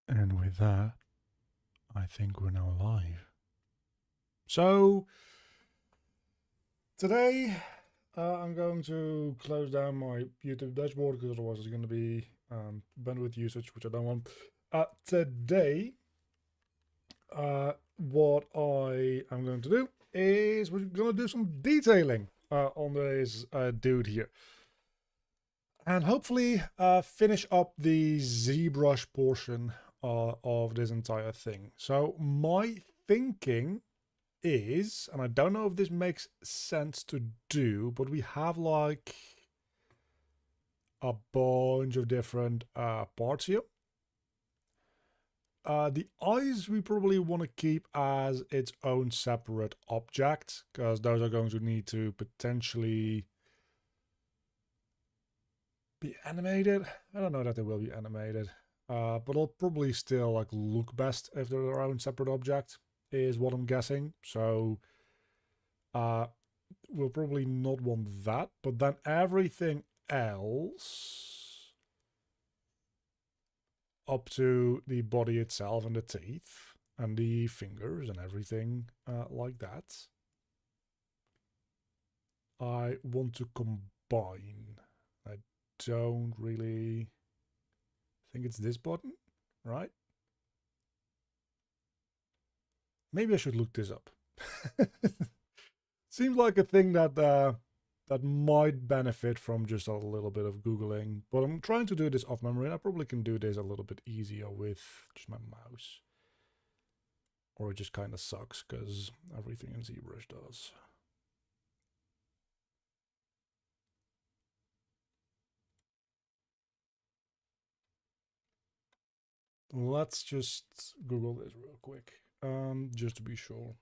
And with that, I think we're now live. So, today I'm going to close down my YouTube dashboard because otherwise it's going to be bandwidth usage, which I don't want. Today, what I am going to do is we're going to do some detailing on this dude here. And hopefully finish up the ZBrush portion of this entire thing. So my thinking is, and I don't know if this makes sense to do, but we have like a bunch of different parts here. The eyes we probably want to keep as its own separate object, because those are going to need to potentially be animated. I don't know that they will be animated, but they'll probably still like look best if they're their own separate object, is what I'm guessing. So we'll probably not want that, but then everything else up to the body itself and the teeth and the fingers and everything like that, I want to combine. I don't really think it's this button, right? Maybe I should look this up. Seems like a thing that that might benefit from just a little bit of Googling, but I'm trying to do this off memory, and I probably can do this a little bit easier with just my mouse. Or it just kind of sucks because everything in ZBrush does. Let's just Google this real quick, just to be sure.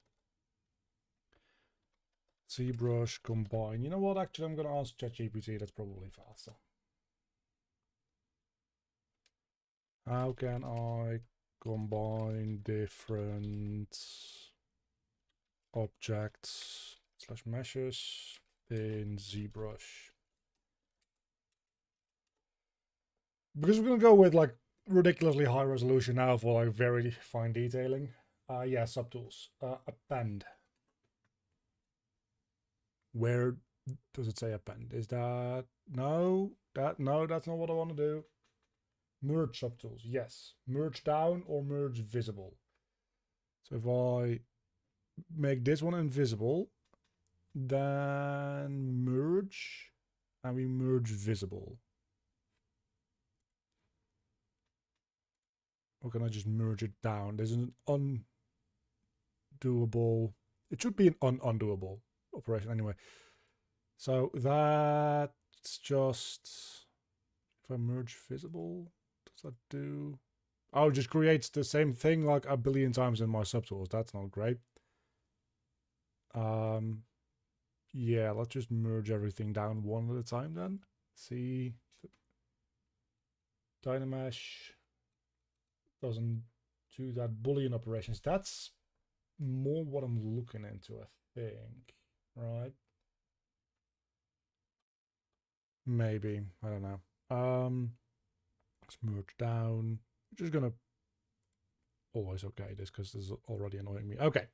ZBrush combine. You know what? Actually, I'm gonna ask ChatGPT. That's probably faster. How can I combine different objects / meshes in ZBrush? Because we're gonna go with like ridiculously high resolution now for like very fine detailing. Yeah, subtools. Append. Where does it say append? Is that no? No, that's not what I want to do. Merge subtools, yes. Merge down or merge visible. So if I make this one invisible, then merge, and we merge visible. Or can I just merge it down? There's an undoable. It should be an undoable operation anyway. So that's just, if I merge visible, does that do? Oh, it just creates the same thing like a billion times in my subtools. That's not great. Yeah, let's just merge everything down one at a time then. See, Dynamesh doesn't do that Boolean operations. That's more what I'm looking into, I think, right? Maybe, I don't know. Let's merge down. I'm just gonna always okay this because this is already annoying me. Okay.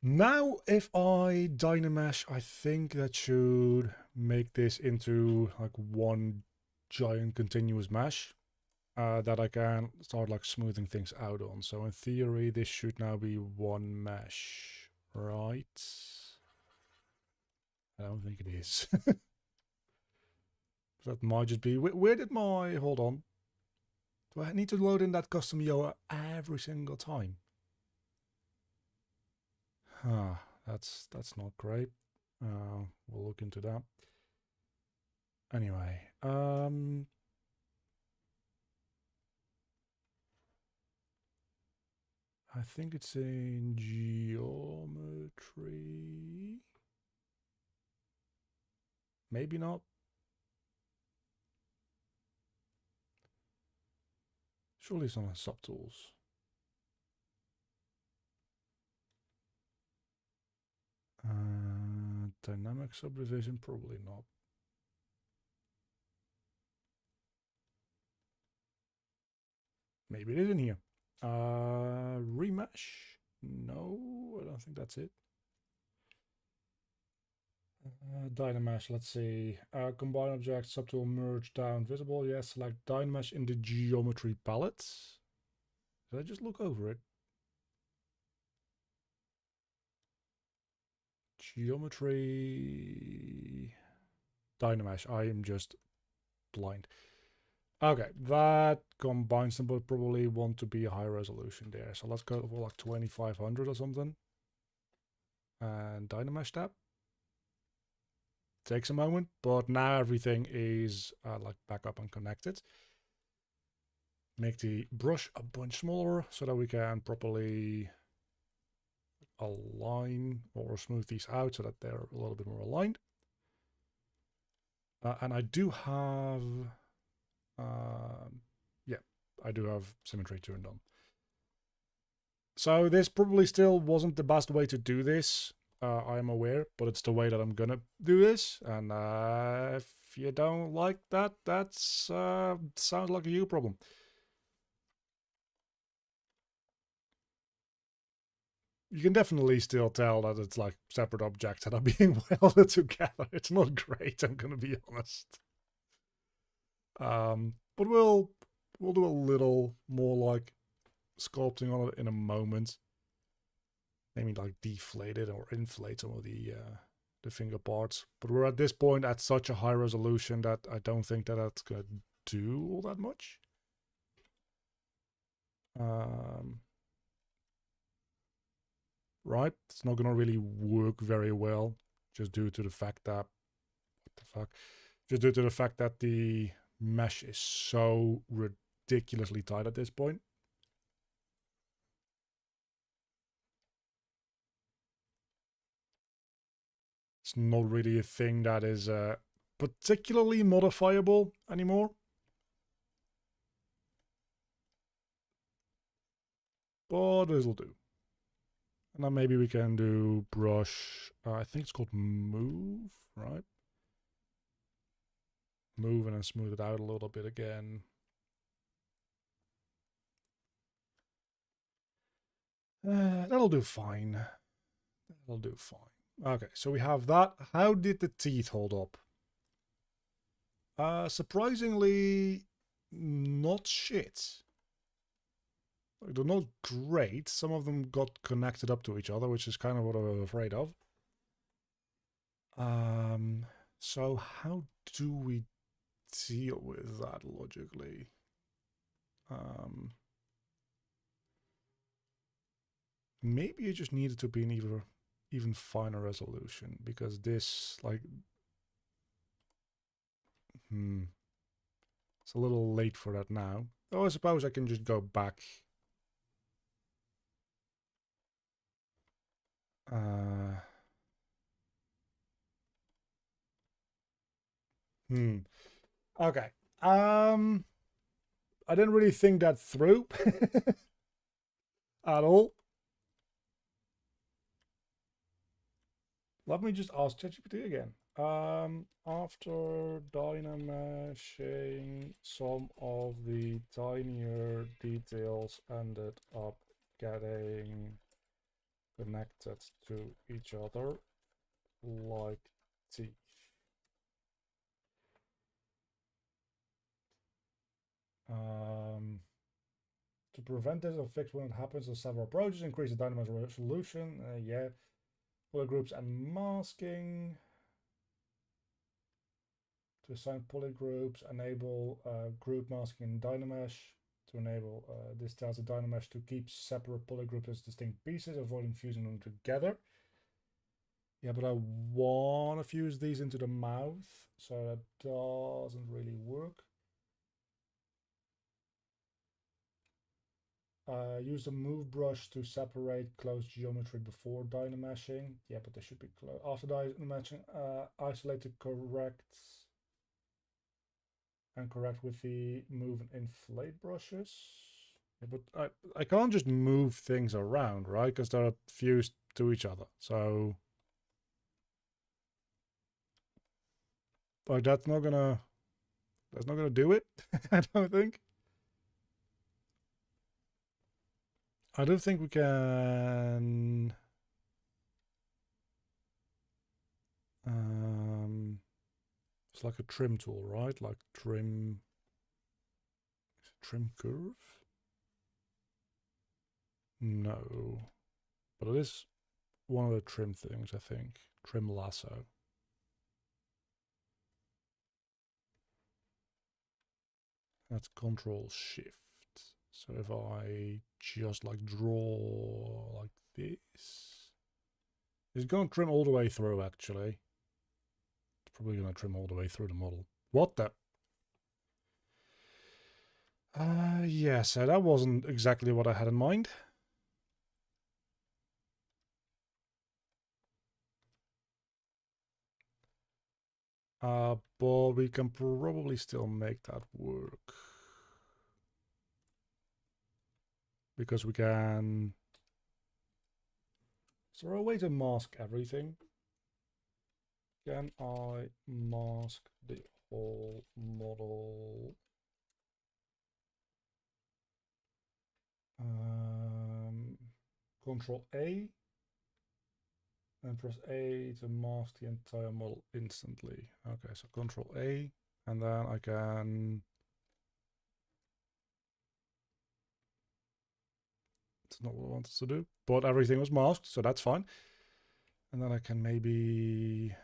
Now, if I Dynamesh, I think that should make this into like one giant continuous mesh that I can start like smoothing things out on. So in theory, this should now be one mesh, right? I don't think it is. That might just be, where did my, hold on. Do I need to load in that custom Yoa every single time? Huh, that's not great. We'll look into that. Anyway, I think it's in geometry. Maybe not. Surely it's on subtools. Dynamic subdivision, probably not. Maybe it is in here. Remesh? No, I don't think that's it. Dynamesh, let's see. Combine objects, subtool, merge down, visible. Yes, select Dynamesh in the geometry palette. Did I just look over it? Geometry. Dynamesh. I am just blind. Okay, that combines them, but probably want to be a high resolution there. So let's go for like 2500 or something. And Dynamesh tab. Takes a moment, but now everything is like back up and connected. Make the brush a bunch smaller so that we can properly align or smooth these out so that they're a little bit more aligned. And I do have, yeah, I do have symmetry turned on. So this probably still wasn't the best way to do this. I am aware, but it's the way that I'm gonna do this. And if you don't like that, that's sounds like a you problem. You can definitely still tell that it's like separate objects that are being welded together. It's not great, I'm gonna be honest. But we'll do a little more like sculpting on it in a moment. Maybe like deflate it or inflate some of the finger parts. But we're at this point at such a high resolution that I don't think that that's gonna do all that much. Right, it's not gonna really work very well, just due to the fact that just due to the fact that the mesh is so ridiculously tight at this point. It's not really a thing that is particularly modifiable anymore. But this'll do. And then maybe we can do brush, I think it's called move, right? Move and then smooth it out a little bit again. That'll do fine. That'll do fine. Okay, so we have that. How did the teeth hold up? Surprisingly, not shit. Like, they're not great. Some of them got connected up to each other, which is kind of what I was afraid of. So how do we deal with that logically? Maybe it just needed to be an even finer resolution, because this, like, it's a little late for that now. Oh, I suppose I can just go back. Okay. I didn't really think that through at all. Let me just ask ChatGPT again. After dynameshing, some of the tinier details ended up getting connected to each other like teeth. To prevent this or fix when it happens, there's several approaches. Increase the dynamic resolution. Yeah. Polygroups and masking. To assign polygroups, enable group masking in Dynamesh. To enable this tells the Dynamesh to keep separate polygroups as distinct pieces, avoiding fusing them together. Yeah, but I want to fuse these into the mouth, so that doesn't really work. Use the move brush to separate closed geometry before dynameshing. Yeah, but they should be close. After dynameshing, isolate to correct with the move and inflate brushes. Yeah, but I can't just move things around, right? Because they're fused to each other. So like that's not gonna do it. I don't think. I don't think we can. It's like a trim tool, right? Like trim curve? No. But it is one of the trim things, I think. Trim lasso. That's Control Shift. So if I just like draw like this, it's going to trim all the way through actually. It's probably going to trim all the way through the model. What the? Yeah, so that wasn't exactly what I had in mind. But we can probably still make that work. Because we can... Is there a way to mask everything? Can I mask the whole model? Control A. And press A to mask the entire model instantly. Okay, so Control A. And then I can... It's not what I wanted to do, but everything was masked, so that's fine. And then I can maybe...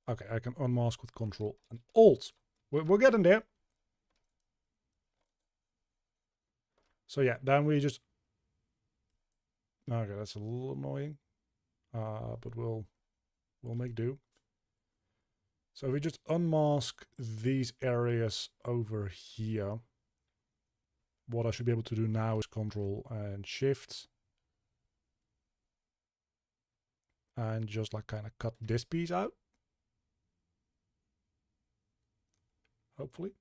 Okay, I can unmask with Control and Alt. We're getting there. So yeah, then we just... Okay, that's a little annoying. But we'll make do. So we just unmask these areas over here. What I should be able to do now is Control and Shift. And just like kind of cut this piece out. Hopefully.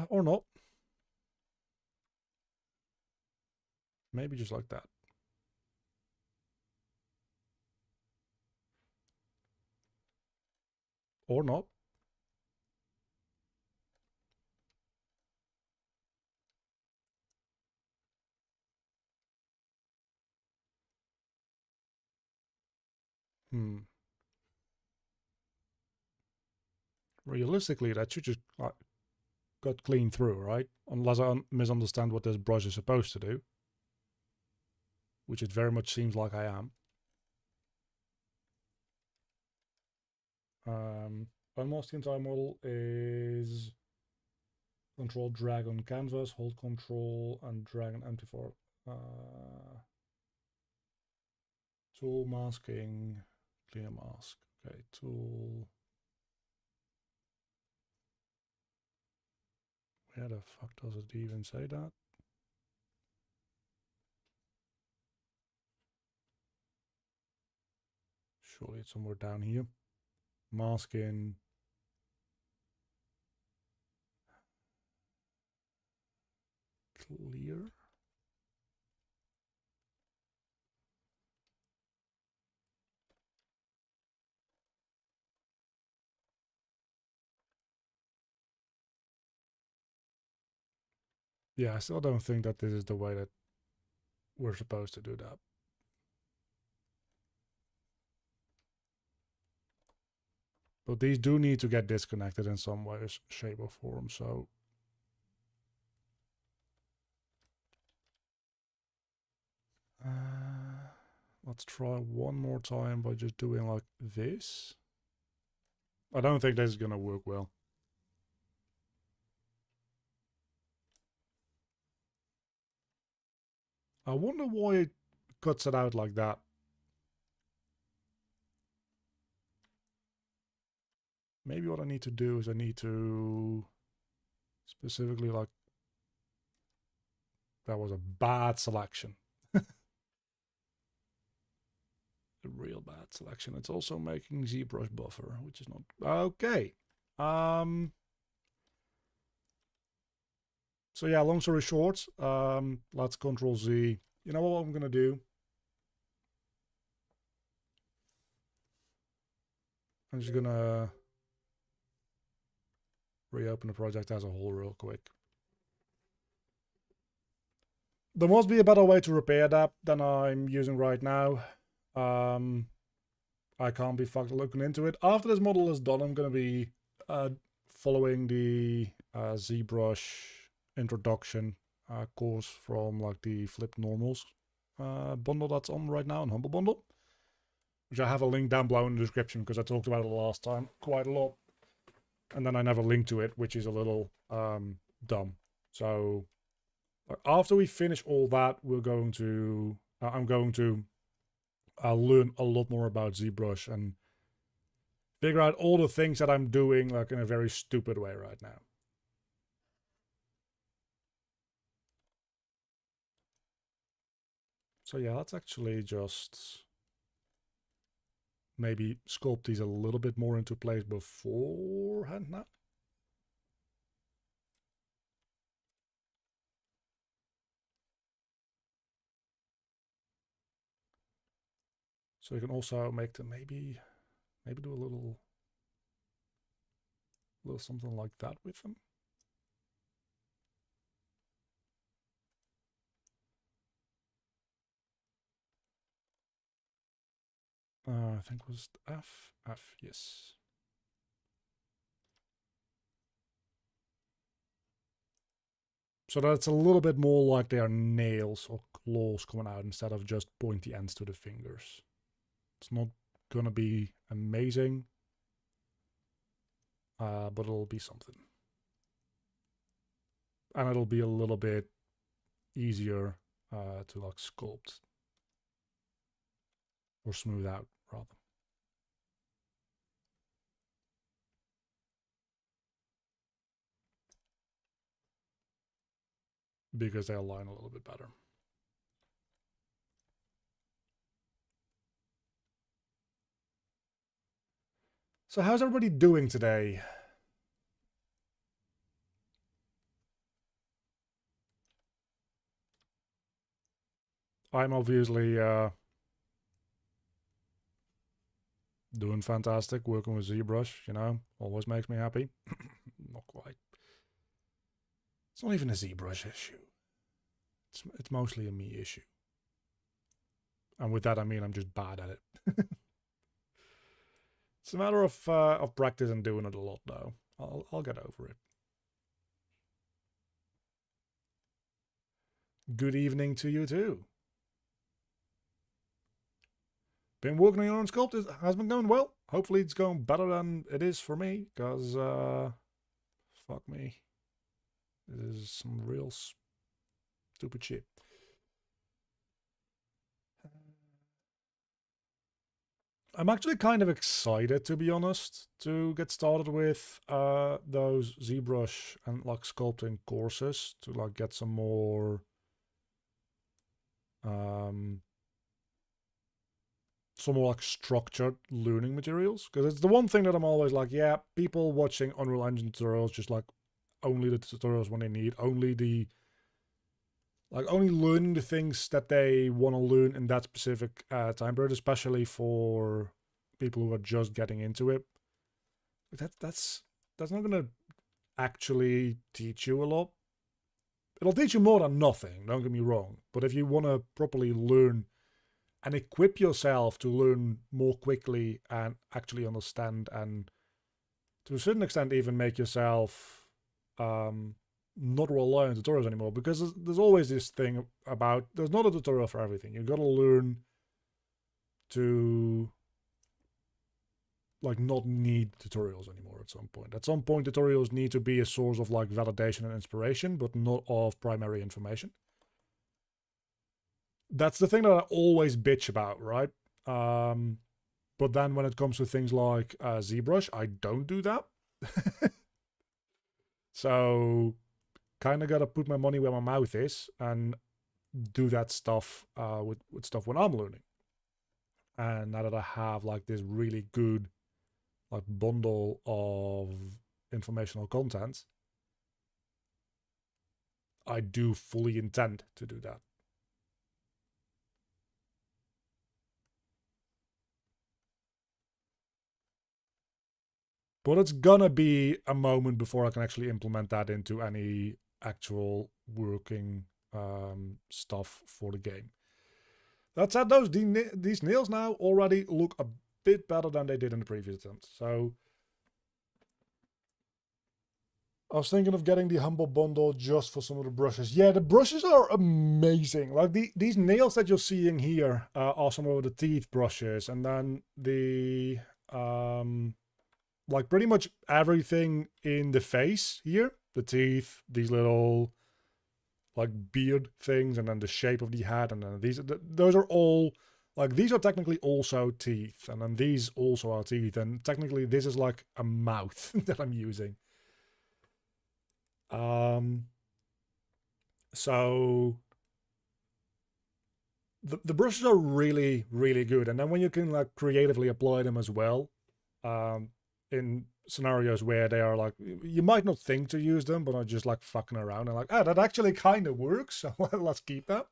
Or not. Maybe just like that. Or not. Realistically, that should just cut clean through, right? Unless I misunderstand what this brush is supposed to do. Which it very much seems like I am. Unmask the entire model is Control drag on canvas, hold Control and drag an empty for tool masking, clear mask. Okay, tool. Where the fuck does it even say that? Surely it's somewhere down here. Masking. Clear. Yeah, I still don't think that this is the way that we're supposed to do that. But these do need to get disconnected in some way, shape or form, so... let's try one more time by just doing like this. I don't think this is gonna work well. I wonder why it cuts it out like that. Maybe what I need to do is I need to specifically like... That was a bad selection. A real bad selection. It's also making ZBrush buffer, which is not... Okay. So yeah, long story short, let's Control Z. You know what I'm gonna do? I'm just gonna reopen the project as a whole real quick. There must be a better way to repair that than I'm using right now. I can't be fucked looking into it. After this model is done, I'm going to be following the ZBrush introduction course from like the Flipped Normals bundle that's on right now in Humble Bundle, which I have a link down below in the description because I talked about it last time quite a lot, and then I never linked to it, which is a little dumb. So after we finish all that, we're going to I'm going to learn a lot more about ZBrush and figure out all the things that I'm doing like in a very stupid way right now. So yeah, let's actually just maybe sculpt these a little bit more into place beforehand now. So you can also make them maybe do a little something like that with them. I think it was F, yes. So that's a little bit more like they are nails or claws coming out instead of just pointy ends to the fingers. It's not gonna be amazing, but it'll be something. And it'll be a little bit easier to like sculpt or smooth out rather. Because they align a little bit better. So how's everybody doing today? I'm obviously doing fantastic, working with ZBrush, you know, always makes me happy. Not quite. It's not even a ZBrush issue. It's mostly a me issue. And with that I mean I'm just bad at it. It's a matter of practice and doing it a lot though. I'll get over it. Good evening to you too. Been working on your own sculpt. It has been going well. Hopefully it's going better than it is for me, because fuck me. This is some real stupid shit. I'm actually kind of excited, to be honest, to get started with those ZBrush and like sculpting courses to like get some more like structured learning materials, because it's the one thing that I'm always like, yeah, people watching Unreal Engine tutorials just like only the tutorials when they need, only learning the things that they want to learn in that specific time period, especially for people who are just getting into it. That's not gonna actually teach you a lot. It'll teach you more than nothing, don't get me wrong, but if you want to properly learn and equip yourself to learn more quickly and actually understand, and to a certain extent even make yourself not rely on tutorials anymore, because there's always this thing about there's not a tutorial for everything. You gotta learn to like not need tutorials anymore at some point. At some point tutorials need to be a source of like validation and inspiration, but not of primary information. That's the thing that I always bitch about, right? But then when it comes to things like ZBrush, I don't do that. So kind of got to put my money where my mouth is and do that stuff with stuff when I'm learning. And now that I have like this really good like bundle of informational content, I do fully intend to do that. But it's gonna be a moment before I can actually implement that into any actual working stuff for the game. That said, these nails now already look a bit better than they did in the previous attempts. So I was thinking of getting the Humble Bundle just for some of the brushes. Yeah, the brushes are amazing. Like these nails that you're seeing here are some of the teeth brushes. And then the, like pretty much everything in the face here. The teeth, these little like beard things, and then the shape of the head. And then those are all, like these are technically also teeth. And then these also are teeth. And technically this is like a mouth that I'm using. So the brushes are really, really good. And then when you can like creatively apply them as well, in scenarios where they are like, you might not think to use them, but are just like fucking around and like, oh, that actually kind of works. So let's keep that.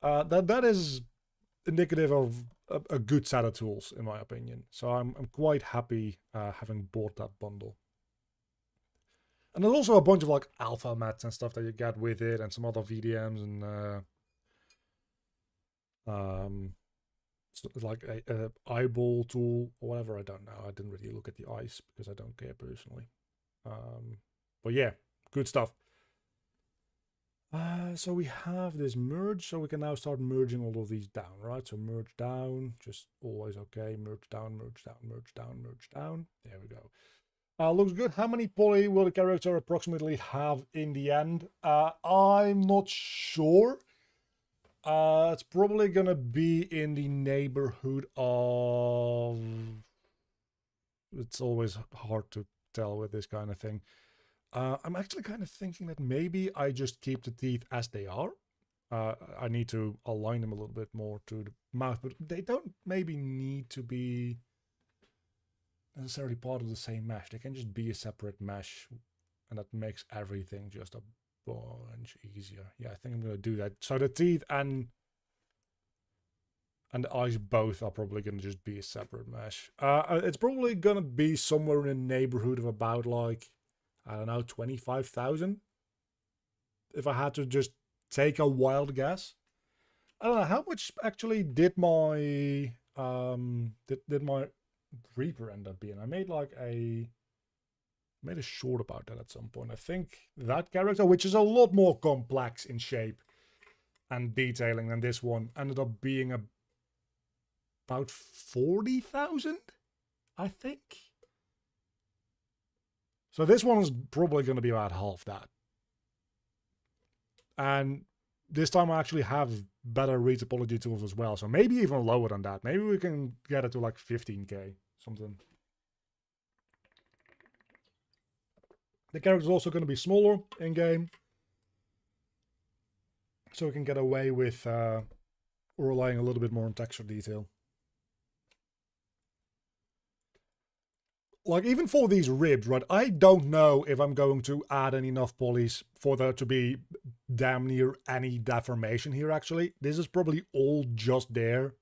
That is indicative of a good set of tools, in my opinion. So I'm quite happy having bought that bundle. And there's also a bunch of like alpha mats and stuff that you get with it, and some other VDMs, and like a eyeball tool or whatever. I don't know. I didn't really look at the eyes because I don't care personally. But yeah, good stuff. So we have this merge, so we can now start merging all of these down, right? So merge down, just always okay. Merge down, merge down, merge down, merge down. There we go. Looks good. How many poly will the character approximately have in the end? I'm not sure. It's probably gonna be in the neighborhood of... It's always hard to tell with this kind of thing. I'm actually kind of thinking that maybe I just keep the teeth as they are. I need to align them a little bit more to the mouth, but they don't maybe need to be necessarily part of the same mesh. They can just be a separate mesh, and that makes everything just a bunch easier. Yeah, I think I'm gonna do that. So the teeth and the eyes both are probably gonna just be a separate mesh. It's probably gonna be somewhere in the neighborhood of about like, I don't know, 25,000. If I had to just take a wild guess. I don't know how much actually did my did my Reaper end up being. I made like a short about that at some point. I think that character, which is a lot more complex in shape and detailing than this one, ended up being about 40,000, I think. So this one is probably going to be about half that. And this time I actually have better read topology tools as well. So maybe even lower than that. Maybe we can get it to like 15k, something. The character is also going to be smaller in game. So we can get away with relying a little bit more on texture detail. Like even for these ribs, right? I don't know if I'm going to add enough polys for there to be damn near any deformation here, actually. This is probably all just there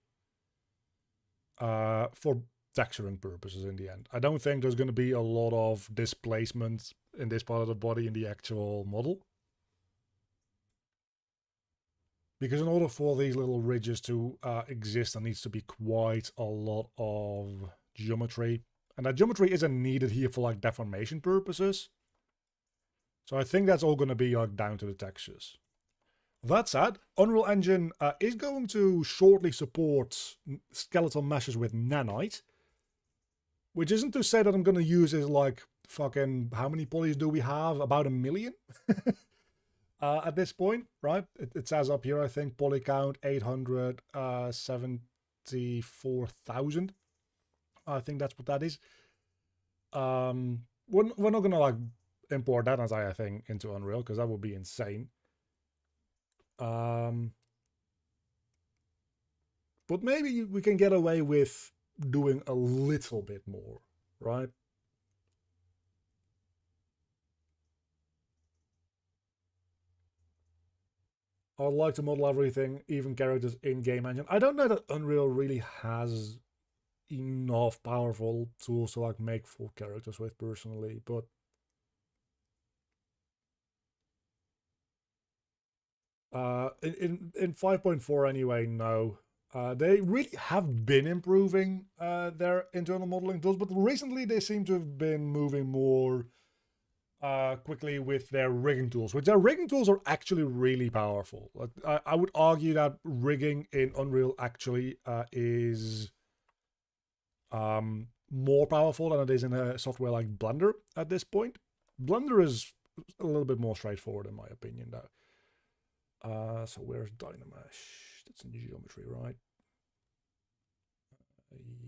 for texturing purposes in the end. I don't think there's going to be a lot of displacement in this part of the body in the actual model. Because in order for these little ridges to exist, there needs to be quite a lot of geometry. And that geometry isn't needed here for like deformation purposes. So I think that's all going to be like down to the textures. That said, Unreal Engine is going to shortly support skeletal meshes with nanite. Which isn't to say that I'm going to use it like fucking, how many polys do we have? About 1 million? At this point, right? It says up here, I think, poly count 874,000. I think that's what that is. We're not gonna like import that entire thing into Unreal because that would be insane. But maybe we can get away with doing a little bit more, right? I'd like to model everything, even characters in Game Engine. I don't know that Unreal really has enough powerful tools to like make full characters with personally, but In 5.4 anyway, no. They really have been improving their internal modeling tools, but recently they seem to have been moving more quickly with their rigging tools, which their rigging tools are actually really powerful. I would argue that rigging in Unreal actually is more powerful than it is in a software like Blender at this point. Blender is a little bit more straightforward in my opinion, though. So where's Dynamesh? That's in geometry, right?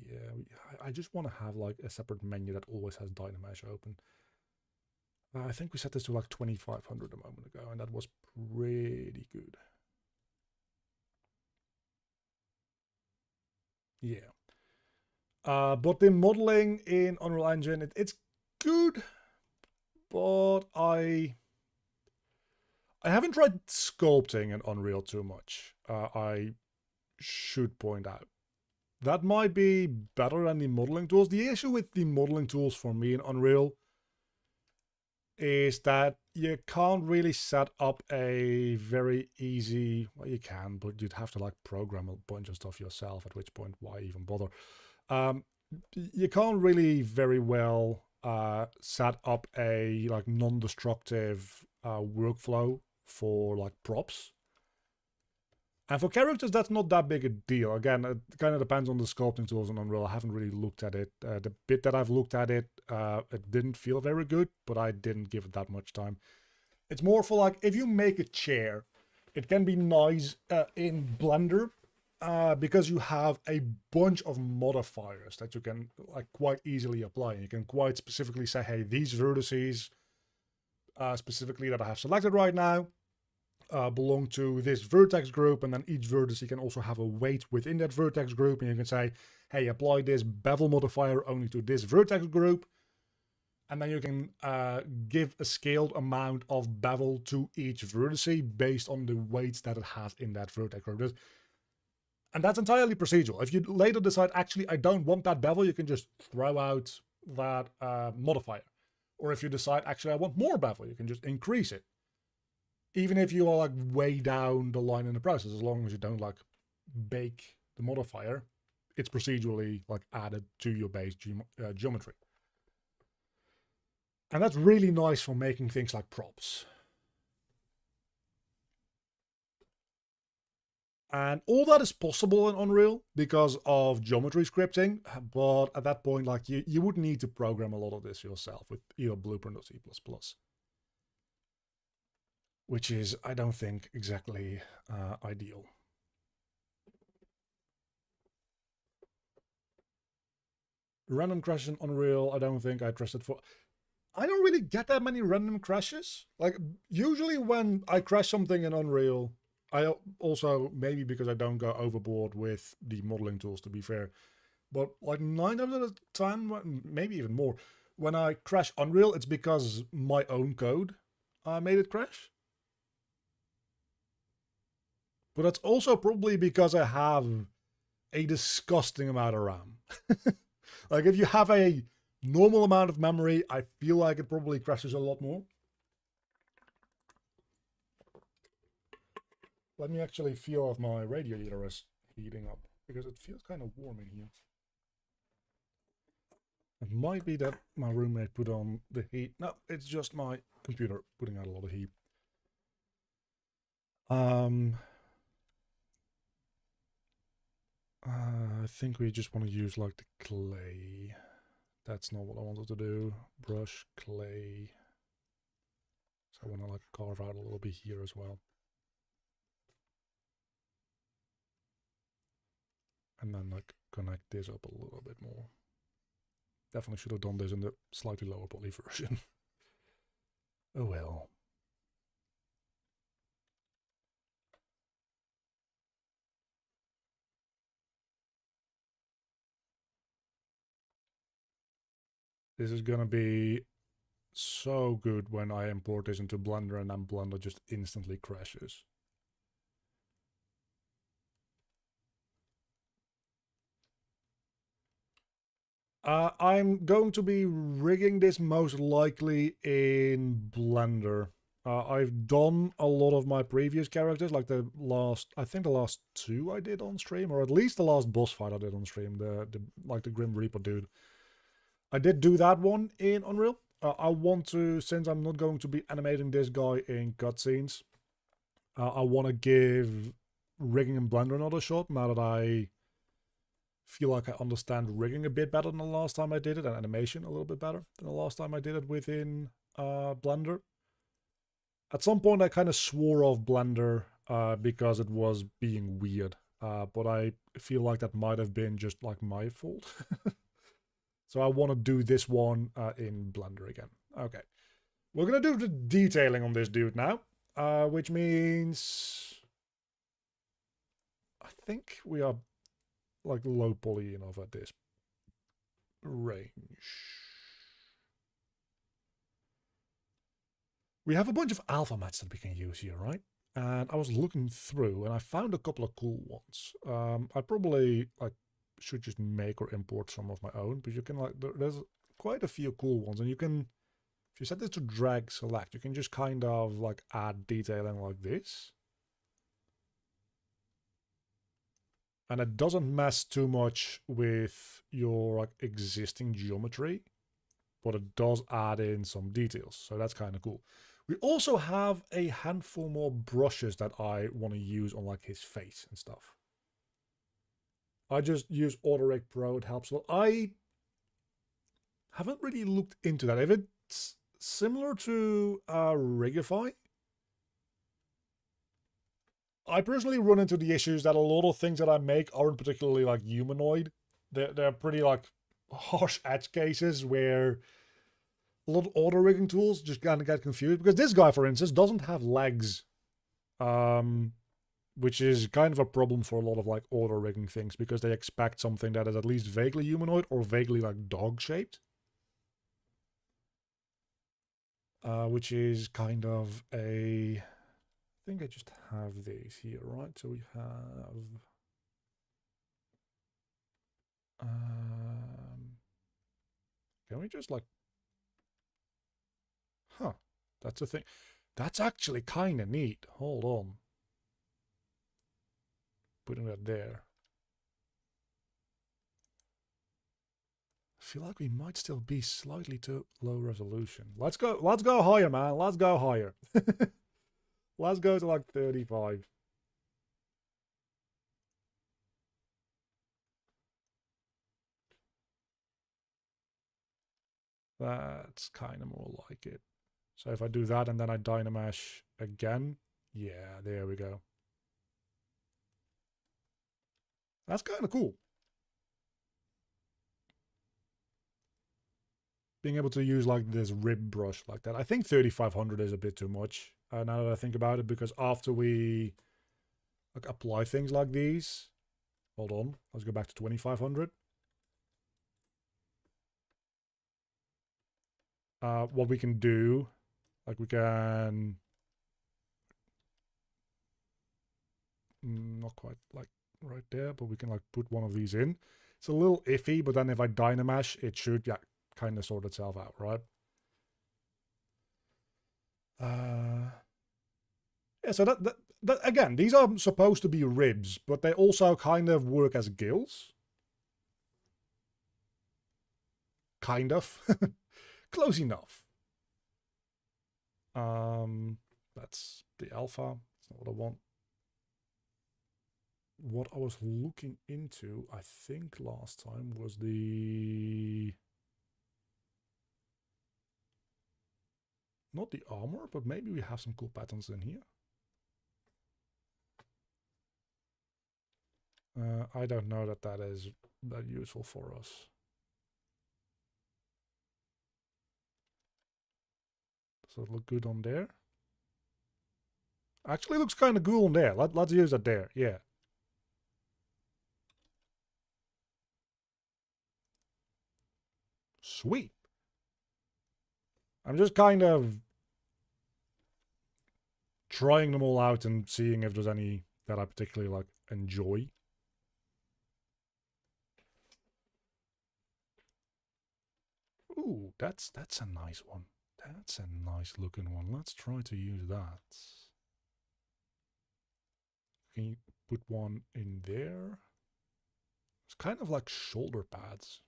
Yeah, I just want to have like a separate menu that always has Dynamesh open. I think we set this to like 2500 a moment ago, and that was pretty good. Yeah. But the modeling in Unreal Engine, it's good, but I haven't tried sculpting in Unreal too much. I should point out. That might be better than the modeling tools. The issue with the modeling tools for me in Unreal is that you can't really set up a very easy, well, you can, but you'd have to like program a bunch of stuff yourself, at which point, why even bother? You can't really very well set up a like non-destructive workflow for like props. And for characters, that's not that big a deal. Again, it kind of depends on the sculpting tools in Unreal. I haven't really looked at it. The bit that I've looked at it, it didn't feel very good, but I didn't give it that much time. It's more for like, if you make a chair, it can be nice in Blender because you have a bunch of modifiers that you can like quite easily apply. You can quite specifically say, hey, these vertices specifically that I have selected right now belong to this vertex group, and then each vertex you can also have a weight within that vertex group, and you can say, hey, apply this bevel modifier only to this vertex group, and then you can give a scaled amount of bevel to each vertex based on the weights that it has in that vertex group. And that's entirely procedural. If you later decide, actually, I don't want that bevel, you can just throw out that modifier. Or if you decide, actually, I want more bevel, you can just increase it. Even if you are like way down the line in the process, as long as you don't like bake the modifier, it's procedurally like added to your base geometry. And that's really nice for making things like props. And all that is possible in Unreal because of geometry scripting, but at that point, like you would need to program a lot of this yourself with either Blueprint or C++. Which is, I don't think, exactly ideal. Random crashes in Unreal, I don't think I trusted for. I don't really get that many random crashes. Like, usually when I crash something in Unreal, I also, maybe because I don't go overboard with the modeling tools, to be fair, but like 9 times out of 10, maybe even more, when I crash Unreal, it's because my own code made it crash. But that's also probably because I have a disgusting amount of RAM. Like, if you have a normal amount of memory, I feel like it probably crashes a lot more. Let me actually feel if my radiator is heating up, because it feels kind of warm in here. It might be that my roommate put on the heat. No, it's just my computer putting out a lot of heat. I think we just want to use like the clay. That's not what I wanted to do. Brush, clay. So I want to like carve out a little bit here as well. And then like connect this up a little bit more. Definitely should have done this in the slightly lower poly version. Oh well. This is gonna be so good when I import this into Blender and then Blender just instantly crashes. I'm going to be rigging this most likely in Blender. I've done a lot of my previous characters, like I think the last two I did on stream, or at least the last boss fight I did on stream, like the Grim Reaper dude. I did do that one in Unreal. I want to, since I'm not going to be animating this guy in cutscenes, I want to give rigging in Blender another shot now that I feel like I understand rigging a bit better than the last time I did it, and animation a little bit better than the last time I did it within Blender. At some point I kind of swore off Blender because it was being weird, but I feel like that might have been just like my fault. So I want to do this one in Blender again. Okay. We're going to do the detailing on this dude now, which means I think we are like low poly enough at this range. We have a bunch of alpha mats that we can use here, right? And I was looking through and I found a couple of cool ones. I probably like should just make or import some of my own, but you can like, there's quite a few cool ones, and you can, if you set this to drag select, you can just kind of like add detailing like this. And it doesn't mess too much with your like existing geometry, but it does add in some details. So that's kind of cool. We also have a handful more brushes that I want to use on like his face and stuff. I just use AutoRig Pro, it helps a lot. I haven't really looked into that. If it's similar to Rigify, I personally run into the issues that a lot of things that I make aren't particularly like humanoid. They're pretty like harsh edge cases where a lot of auto rigging tools just kind of get confused, because this guy, for instance, doesn't have legs, which is kind of a problem for a lot of like auto rigging things, because they expect something that is at least vaguely humanoid or vaguely like dog shaped, which is kind of a, I think I just have these here, right? So we have can we just like, huh, that's a thing. That's actually kind of neat. Hold on. Putting that there. I feel like we might still be slightly too low resolution. Let's go higher, man. Let's go higher. Let's go to like 35. That's kind of more like it. So if I do that and then I Dynamesh again, yeah, there we go. That's kind of cool. Being able to use like this rib brush like that. I think 3500 is a bit too much now that I think about it, because after we like apply things like these, hold on, let's go back to 2500. What we can do, like we can, not quite like right there, but we can like put one of these in. It's a little iffy, but then if I Dynamesh, it should, yeah, kind of sort itself out, right? Yeah, so that again, these are supposed to be ribs, but they also kind of work as gills. Kind of. Close enough. That's the alpha. That's not what I want. What I was looking into, I think last time, was the... not the armor, but maybe we have some cool patterns in here. I don't know that that is that useful for us. Does it look good on there? Actually looks kind of cool on there. Let's use it there, yeah. Sweet. I'm just kind of trying them all out and seeing if there's any that I particularly like enjoy. Ooh, that's a nice one. That's a nice looking one. Let's try to use that. Can you put one in there? It's kind of like shoulder pads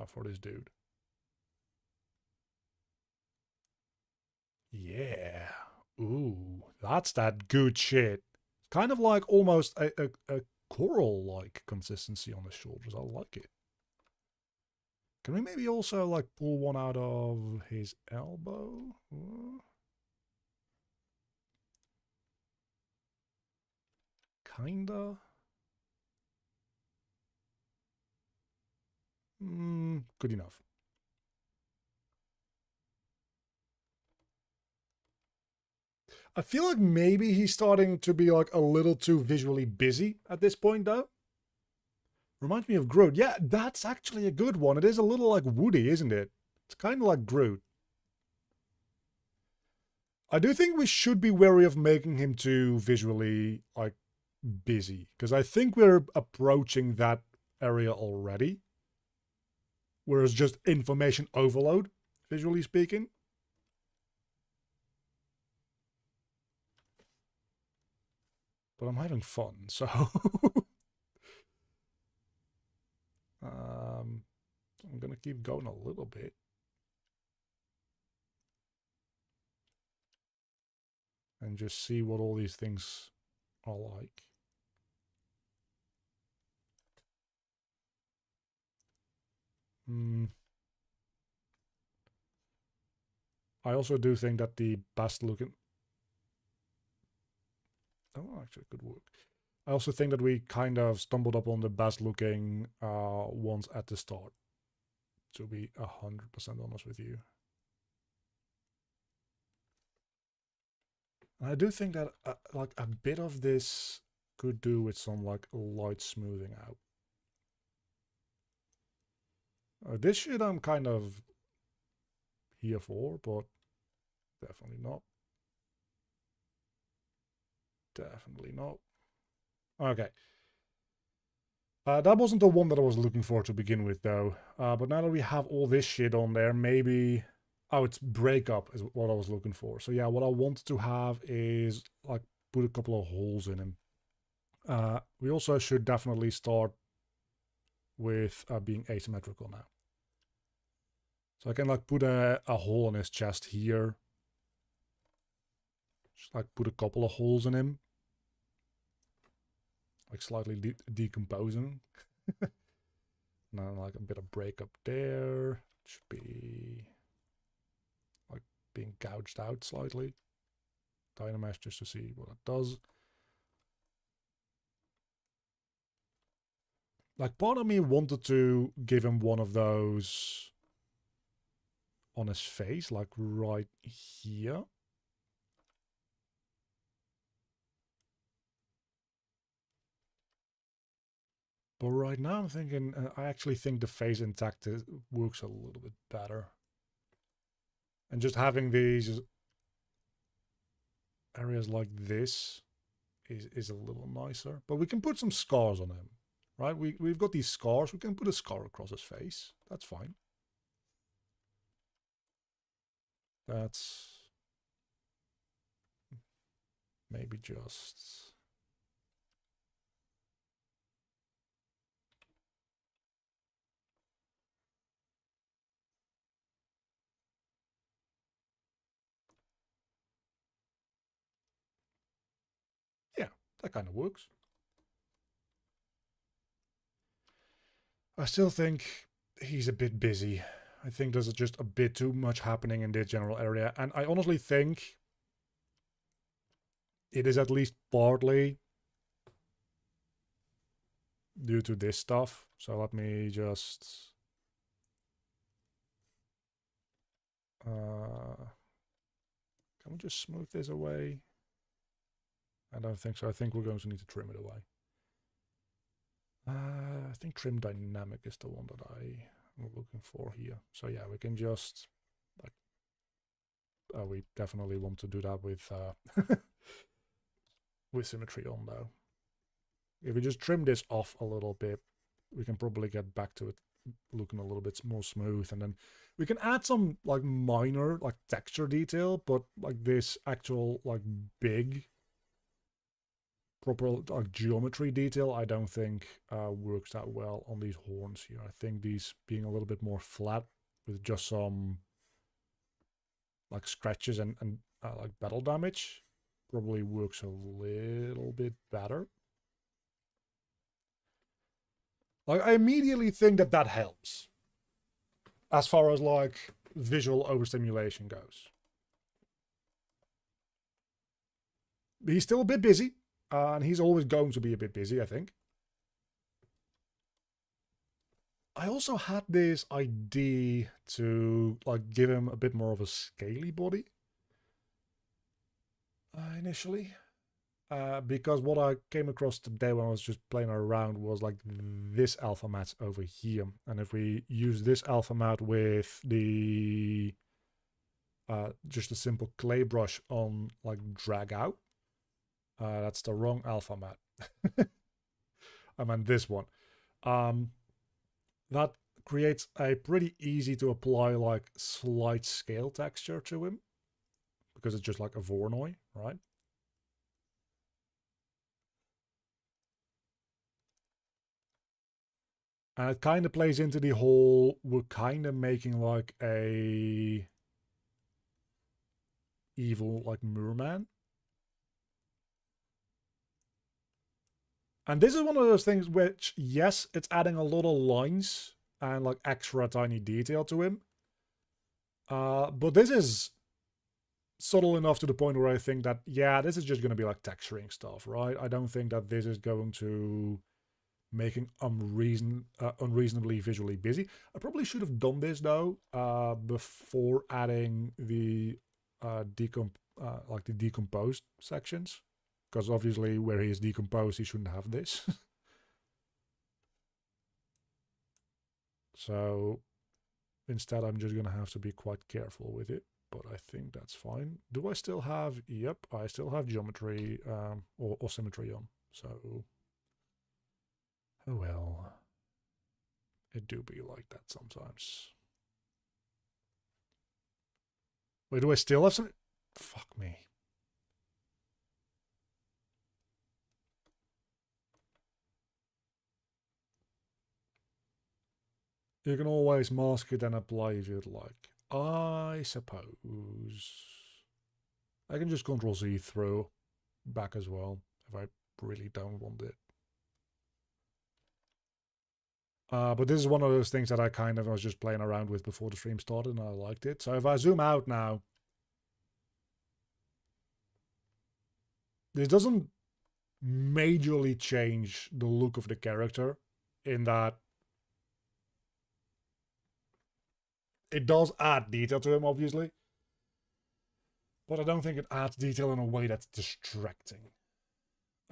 for this dude. Yeah. Ooh, that's that good shit. Kind of like almost a coral-like consistency on the shoulders. I like it. Can we maybe also like pull one out of his elbow? Kinda. Good enough. I feel like maybe he's starting to be like a little too visually busy at this point though. Reminds me of Groot. Yeah, that's actually a good one. It is a little like Woody, isn't it? It's kind of like Groot. I do think we should be wary of making him too visually like busy, because I think we're approaching that area already. Whereas just information overload, visually speaking. But I'm having fun, so I'm gonna keep going a little bit. And just see what all these things are like. I also do think that the best looking... Oh, actually, could work. I also think that we kind of stumbled up on the best looking ones at the start. To be 100% honest with you. And I do think that like a bit of this could do with some like light smoothing out. This shit I'm kind of here for, but definitely not. Definitely not. Okay. That wasn't the one that I was looking for to begin with, though. But now that we have all this shit on there, maybe... Oh, it's breakup is what I was looking for. So yeah, what I want to have is like put a couple of holes in him. We also should definitely start with being asymmetrical now. So I can like put a hole in his chest here. Just like put a couple of holes in him. Like slightly decomposing. Now like a bit of breakup there. Should be like being gouged out slightly. Dynamesh just to see what it does. Like part of me wanted to give him one of those on his face, like right here. But right now I'm thinking, I actually think the face intact works a little bit better. And just having these areas like this is a little nicer. But we can put some scars on him, right? We've got these scars. We can put a scar across his face. That's fine. That's maybe just... Yeah, that kind of works. I still think he's a bit busy. I think there's just a bit too much happening in this general area. And I honestly think it is at least partly due to this stuff. So let me just... can we just smooth this away? I don't think so. I think we're going to need to trim it away. I think trim dynamic is the one that I'm looking for here. So yeah, we can just like... we definitely want to do that with with symmetry on though. If we just trim this off a little bit, we can probably get back to it looking a little bit more smooth. And then we can add some like minor like texture detail, but like this actual like big proper like geometry detail, I don't think works that well on these horns here. I think these being a little bit more flat with just some like scratches and like battle damage probably works a little bit better. Like, I immediately think that that helps as far as like visual overstimulation goes. He's still a bit busy, and he's always going to be a bit busy, I think. I also had this idea to like give him a bit more of a scaly body initially. Because what I came across today when I was just playing around was like this alpha mat over here. And if we use this alpha mat with the just a simple clay brush on like drag out, that's the wrong alpha mat. I meant this one. That creates a pretty easy to apply like slight scale texture to him because it's just like a Voronoi, right? And it kind of plays into the whole, we're kind of making like a evil like merman. And this is one of those things which, yes, it's adding a lot of lines and like extra tiny detail to him. But this is subtle enough to the point where I think that, yeah, this is just going to be like texturing stuff, right? I don't think that this is going to making unreasonably visually busy. I probably should have done this though before adding the like the decomposed sections, because obviously where he is decomposed he shouldn't have this. So instead I'm just gonna have to be quite careful with it, but I think that's fine. Do I still have, yep, I still have geometry or symmetry on, so oh well. It do be like that sometimes. Wait, do I still have some? Fuck me. You can always mask it and apply if you'd like. I suppose. I can just Ctrl Z through back as well if I really don't want it. But this is one of those things that I kind of was just playing around with before the stream started and I liked it. So if I zoom out now, this doesn't majorly change the look of the character in that it does add detail to him, obviously. But I don't think it adds detail in a way that's distracting.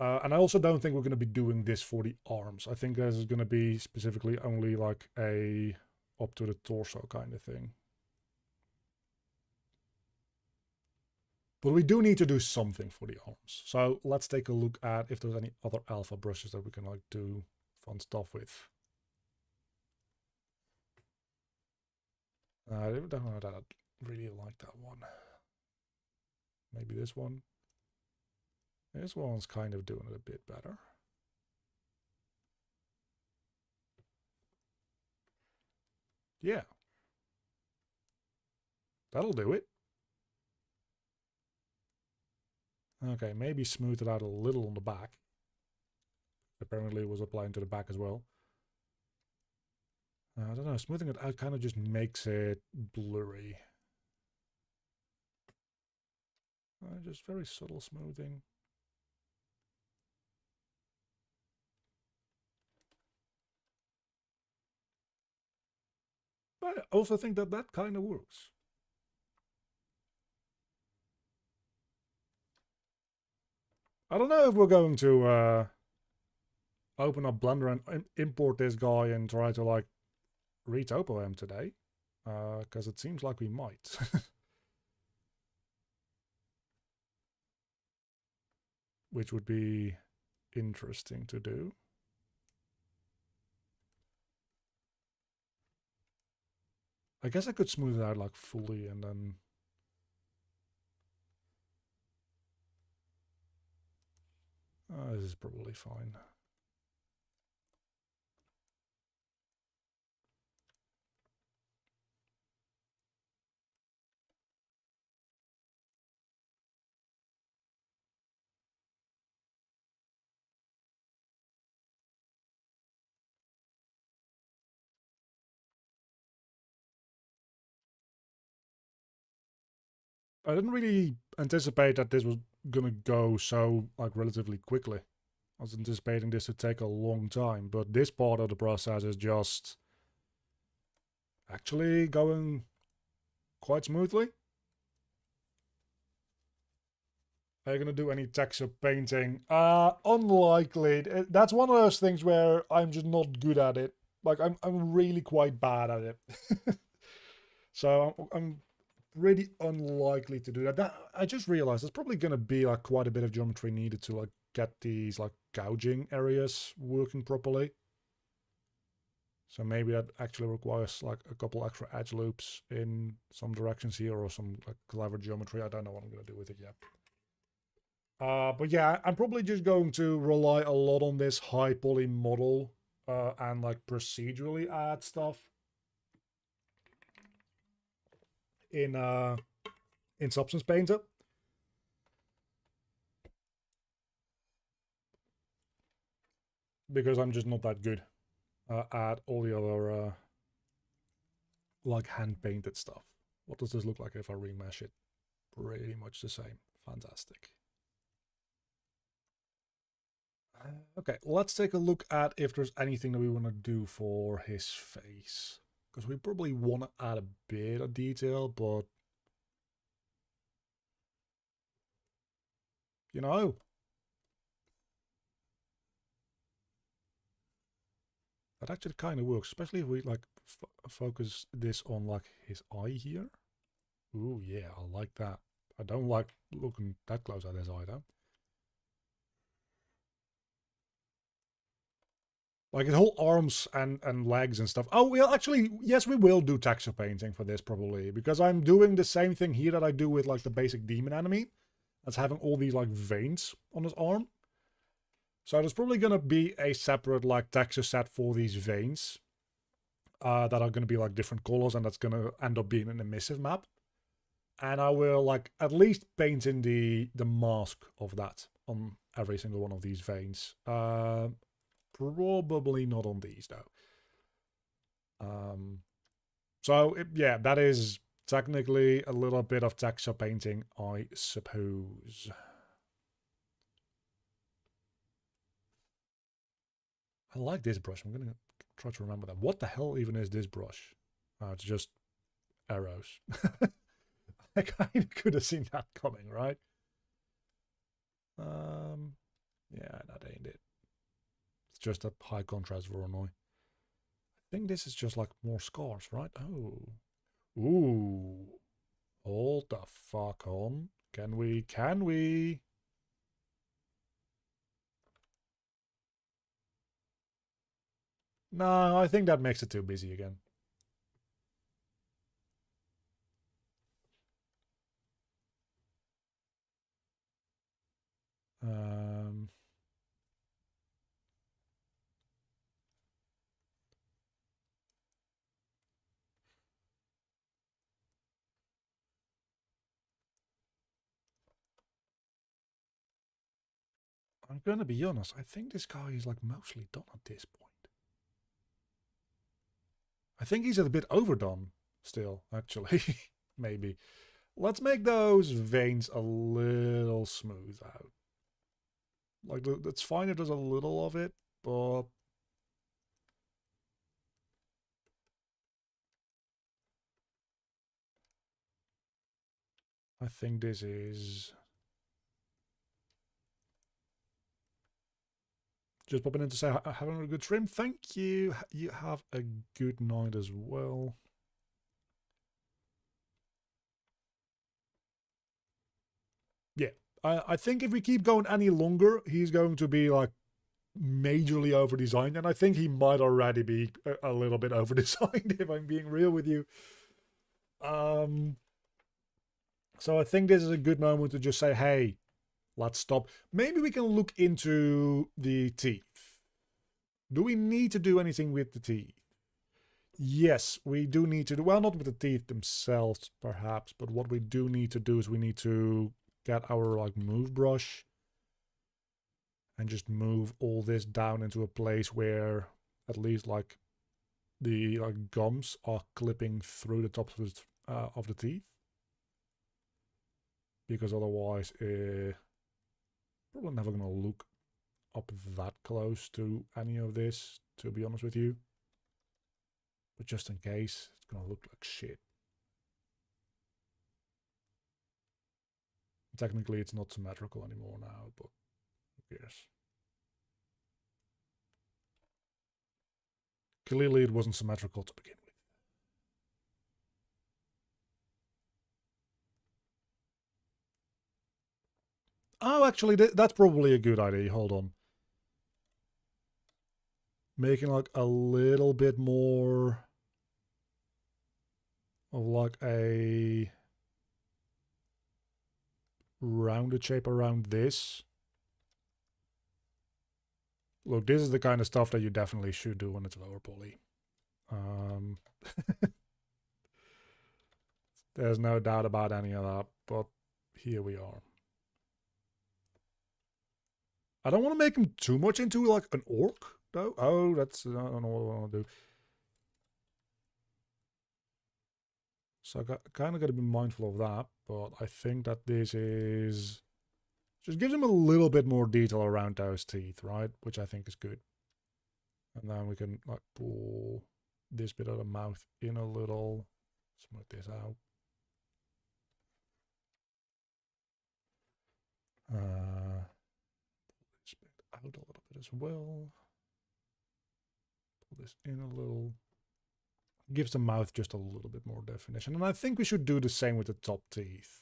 And I also don't think we're going to be doing this for the arms. I think this is going to be specifically only like a up to the torso kind of thing. But we do need to do something for the arms. So let's take a look at if there's any other alpha brushes that we can like do fun stuff with. I don't know that I really like that one. Maybe this one. This one's kind of doing it a bit better. Yeah. That'll do it. Okay, maybe smooth it out a little on the back. Apparently it was applying to the back as well. I don't know, smoothing it out kind of just makes it blurry. Just very subtle smoothing. But I also think that that kind of works. I don't know if we're going to open up Blender and import this guy and try to like retopo him today, because it seems like we might. Which would be interesting to do. I guess I could smooth it out like fully and then... this is probably fine. I didn't really anticipate that this was gonna go so like relatively quickly. I was anticipating this to take a long time, but this part of the process is just actually going quite smoothly. Are you gonna do any texture painting? Unlikely. That's one of those things where I'm just not good at it. Like I'm really quite bad at it. So I'm pretty unlikely to do that. I just realized there's probably gonna be like quite a bit of geometry needed to like get these like gouging areas working properly. So maybe that actually requires like a couple extra edge loops in some directions here or some like clever geometry. I don't know what I'm gonna do with it yet. But yeah, I'm probably just going to rely a lot on this high poly model and like procedurally add stuff in Substance Painter. Because I'm just not that good at all the other like hand painted stuff. What does this look like if I remesh it? Pretty much the same. Fantastic. Okay, let's take a look at if there's anything that we want to do for his face. Because we probably want to add a bit of detail, but... you know... that actually kind of works, especially if we like focus this on like his eye here. Ooh, yeah, I like that. I don't like looking that close at his eye though. Like his whole arms and legs and stuff. Oh, well, actually, yes, we will do texture painting for this probably, because I'm doing the same thing here that I do with like the basic demon enemy. That's having all these like veins on his arm. So there's probably going to be a separate like texture set for these veins that are going to be like different colors, and that's going to end up being an emissive map. And I will like at least paint in the mask of that on every single one of these veins. Probably not on these though. So yeah, that is technically a little bit of texture painting, I suppose. I like this brush. I'm gonna try to remember that. What the hell even is this brush? It's just arrows. I kind of could have seen that coming, right? Yeah, that ain't it. It's just a high contrast Voronoi. I think this is just like more scars, right? Oh. Ooh. Hold the fuck on. Can we? Can we? No, I think that makes it too busy again. I'm gonna be honest, I think this guy is like mostly done at this point. I think he's a bit overdone still, actually. Maybe. Let's make those veins a little smooth out. Like, it's fine if there's a little of it, but... I think this is... just popping in to say, having a good stream. Thank you. You have a good night as well. Yeah, I think if we keep going any longer, he's going to be like majorly over-designed, and I think he might already be a little bit over-designed, if I'm being real with you. So I think this is a good moment to just say, hey, let's stop. Maybe we can look into the teeth. Do we need to do anything with the teeth? Yes, we do need to do, well, not with the teeth themselves, perhaps, but what we do need to do is we need to get our, like, move brush and just move all this down into a place where at least, like, the, like, gums are clipping through the tops of the teeth. Because otherwise, probably never gonna look up that close to any of this, to be honest with you. But just in case, it's gonna look like shit. Technically, it's not symmetrical anymore now, but who cares? Clearly, it wasn't symmetrical to begin with. Oh, actually, that's probably a good idea. Hold on. Making, like, a little bit more of, like, a rounded shape around this. Look, this is the kind of stuff that you definitely should do when it's lower poly. There's no doubt about any of that, but here we are. I don't want to make him too much into, like, an orc, though. Oh, that's, I don't know what I want to do. So I kind of got to be mindful of that, but I think that this is... just gives him a little bit more detail around those teeth, right? Which I think is good. And then we can, like, pull this bit of the mouth in a little. Smooth this out. Pull this bit out a little bit as well. Pull this in a little. Gives the mouth just a little bit more definition. And I think we should do the same with the top teeth.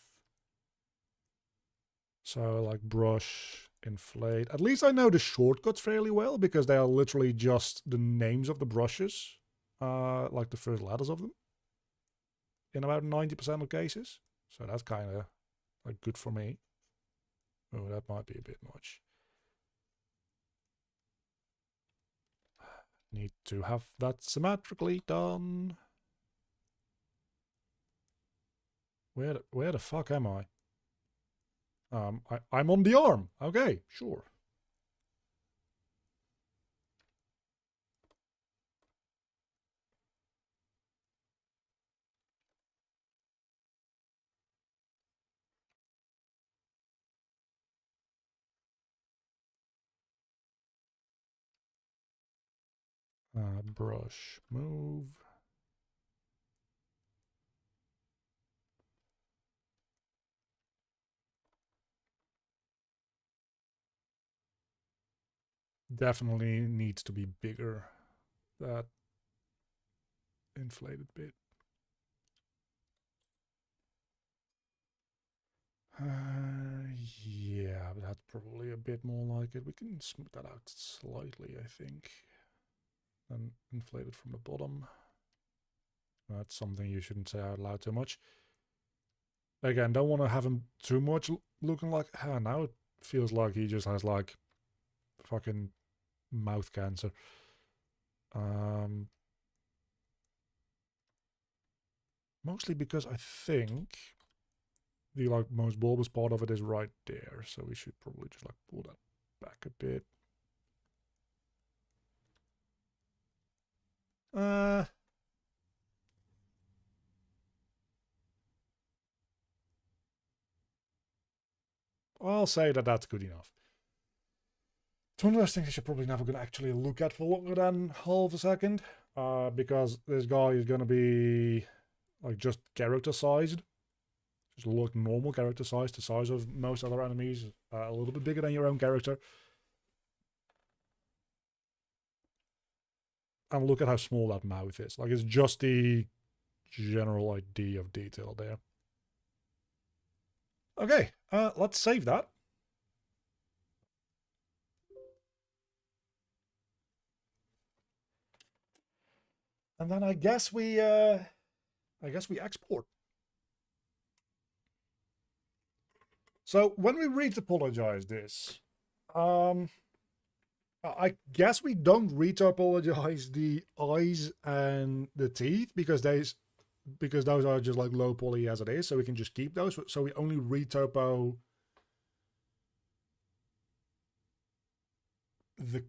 So, like, brush, inflate. At least I know the shortcuts fairly well, because they are literally just the names of the brushes. Like the first letters of them. In about 90% of cases. So that's kind of, like, good for me. Oh, that might be a bit much. Need to have that symmetrically done. Where the fuck am I? I'm on the arm. Okay, sure. Brush, move. Definitely needs to be bigger. That inflated bit. Yeah, but that's probably a bit more like it. We can smooth that out slightly, I think. And inflate it from the bottom. That's something you shouldn't say out loud too much. Again, don't want to have him too much looking like... now it feels like he just has, like, fucking mouth cancer. Mostly because I think the, like, most bulbous part of it is right there. So we should probably just, like, pull that back a bit. I'll say that that's good enough. It's one of those things I should probably never gonna actually look at for longer than half a second. Because this guy is gonna be, like, just character sized. Just look normal character size, the size of most other enemies. A little bit bigger than your own character. And look at how small that mouth is. Like, it's just the general idea of detail there. Okay, let's save that. And then I guess we I guess we export. So when we retopologize this, I guess we don't retopologize the eyes and the teeth because those are just like low poly as it is, so we can just keep those. So we only retopo the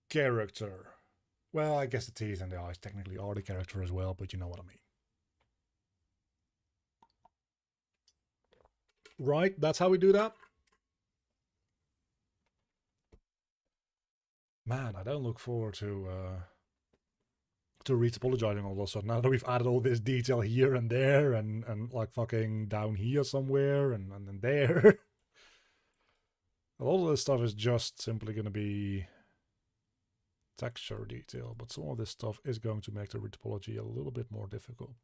character. Well, I guess the teeth and the eyes technically are the character as well, but you know what I mean. Right, that's how we do that. Man, I don't look forward to retopologizing all of a sudden. Now that we've added all this detail here and there and like fucking down here somewhere and then there. A lot of this stuff is just simply going to be texture detail, but some of this stuff is going to make the retopology a little bit more difficult.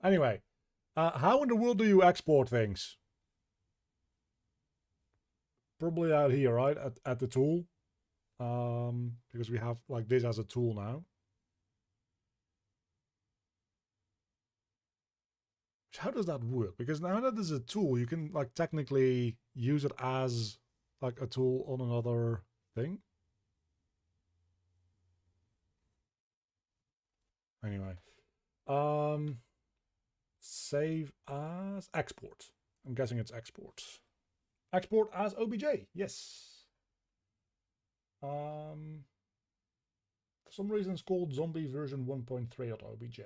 Anyway, how in the world do you export things? Probably out here, right? At the tool. Because we have like this as a tool now. How does that work? Because now that there's a tool, you can like technically use it as like a tool on another thing. Anyway, save as export. I'm guessing it's export. Export as OBJ. Yes. For some reason it's called zombie version 1.3.obj.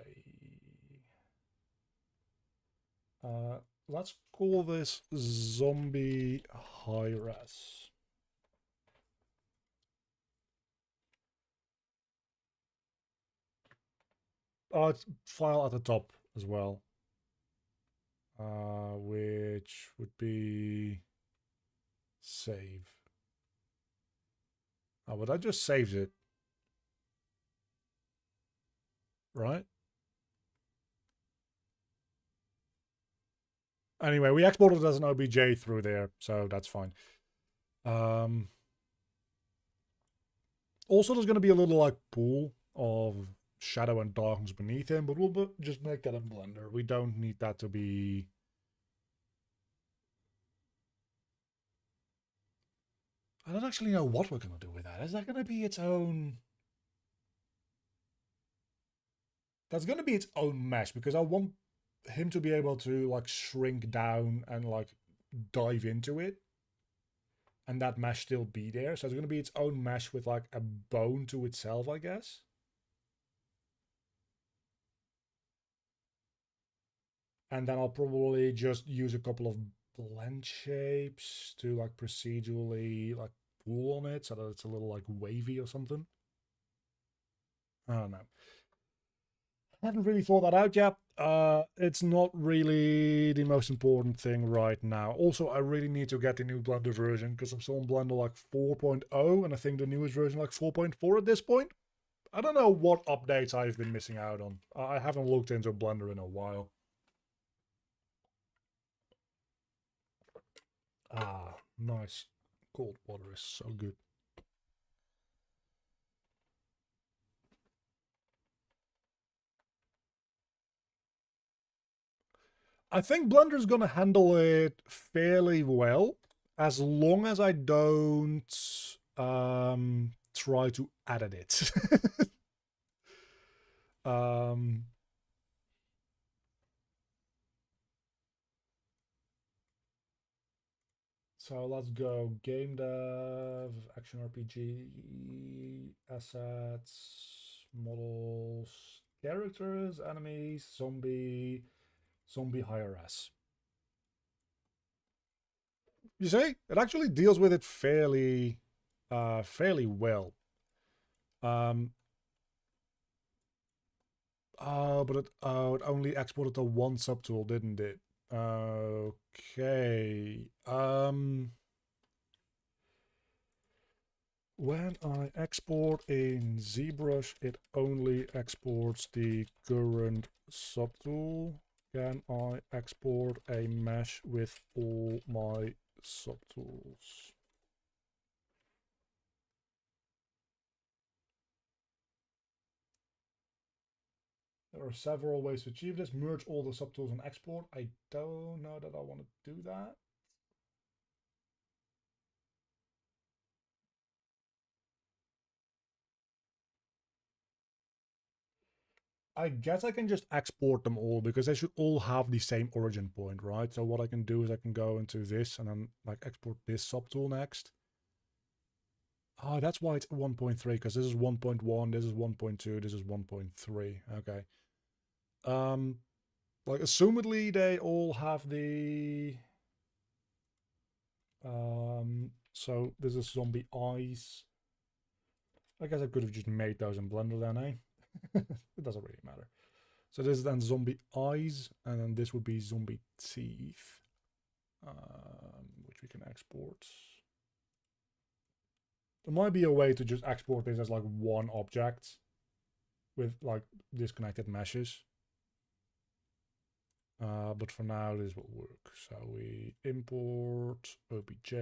Let's call this zombie high res. Oh, it's file at the top as well. Which would be save. Oh, but I just saved it. Right? Anyway, we exported it as an OBJ through there, so that's fine. Also, there's going to be a little like pool of shadow and darkness beneath him, but we'll just make that in Blender. We don't need that to be... I don't actually know what we're going to do with that. Is that going to be its own... That's going to be its own mesh, because I want him to be able to like shrink down and like dive into it. And that mesh still be there. So it's going to be its own mesh with like a bone to itself, I guess. And then I'll probably just use a couple of blend shapes to like procedurally like pool on it so that it's a little like wavy or something. I don't know. I haven't really thought that out yet. It's not really the most important thing right now. Also, I really need to get the new Blender version because I'm still on Blender like 4.0 and I think the newest version like 4.4 at this point. I don't know what updates I've been missing out on. I haven't looked into Blender in a while. Ah, nice. Cold water is so good. I think Blender's going to handle it fairly well, as long as I don't try to edit it. So let's go game dev, action RPG, assets, models, characters, enemies, zombie high res. You see, it actually deals with it fairly well. Oh, but it only exported to one subtool, didn't it? Okay. When I export in ZBrush, it only exports the current subtool. Can I export a mesh with all my subtools? There are several ways to achieve this. Merge all the subtools and export. I don't know that I want to do that. I guess I can just export them all because they should all have the same origin point, right? So what I can do is I can go into this and then like export this subtool next. Oh, that's why it's 1.3, because this is 1.1, this is 1.2, this is 1.3. Okay. Like assumedly they all have the so this is zombie eyes. I guess I could have just made those in Blender then, eh? It doesn't really matter. So this is then zombie eyes, and then this would be zombie teeth, which we can export. There might be a way to just export this as like one object with like disconnected meshes. But for now, this will work. So we import OBJ.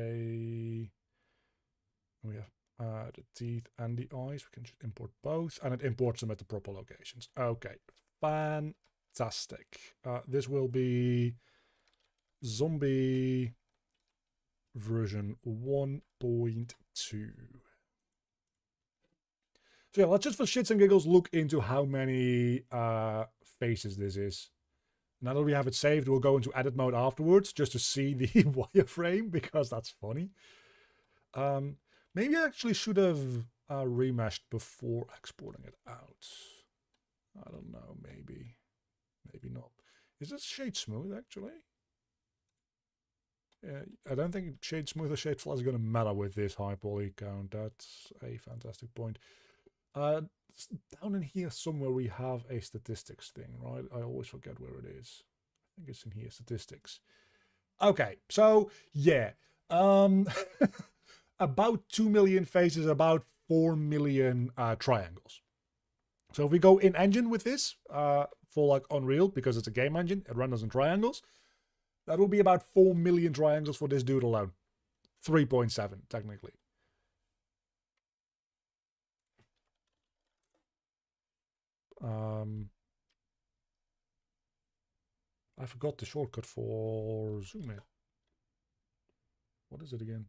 We have the teeth and the eyes. We can just import both, and it imports them at the proper locations. Okay, fantastic. This will be zombie version 1.2. So yeah, let's just for shits and giggles look into how many faces this is. Now that we have it saved, we'll go into edit mode afterwards just to see the wireframe, because that's funny. Maybe I actually should have remeshed before exporting it out. I don't know, maybe. Maybe not. Is this shade smooth, actually? Yeah, I don't think shade smooth or shade flat is going to matter with this high poly count. That's a fantastic point. Down in here somewhere we have a statistics thing, right? I always forget where it is. I think it's in here, statistics. Okay, so yeah. About 2 million faces, about 4 million triangles. So if we go in engine with this, for like Unreal, because it's a game engine, it renders in triangles, that will be about 4 million triangles for this dude alone. 3.7, technically. I forgot the shortcut for zoom in. What is it again?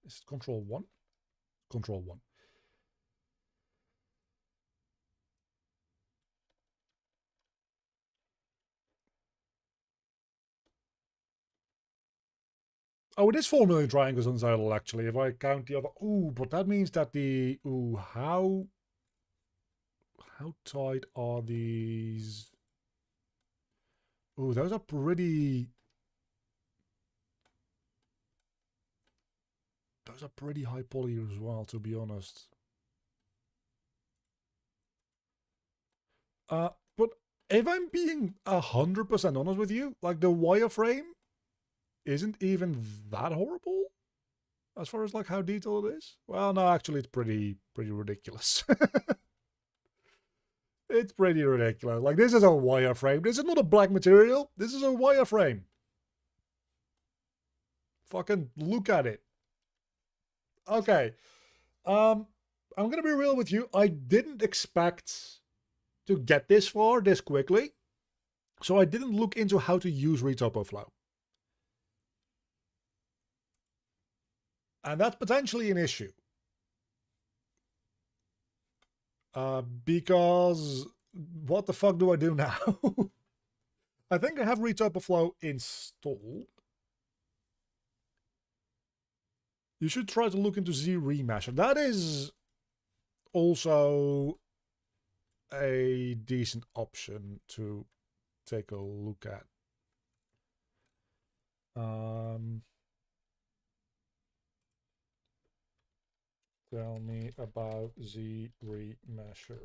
Is it Control 1? Control 1. Oh, it is 4 million triangles on Zidle, actually, if I count the other. Ooh, but that means that the... Ooh, how tight are these? Ooh, those are pretty... Those are pretty high poly as well, to be honest. But if I'm being 100% honest with you, like the wireframe isn't even that horrible as far as like how detailed it is. Well, no, actually, it's pretty ridiculous. It's pretty ridiculous. Like, this is a wireframe. This is not a black material. This is a wireframe. Fucking look at it. Okay. I'm gonna be real with you. I didn't expect to get this far this quickly, so I didn't look into how to use retopo flow. And that's potentially an issue. Because what the fuck do I do now? I think I have retopo flow installed. You should try to look into ZRemesher. That is also a decent option to take a look at. Tell me about ZRemesher.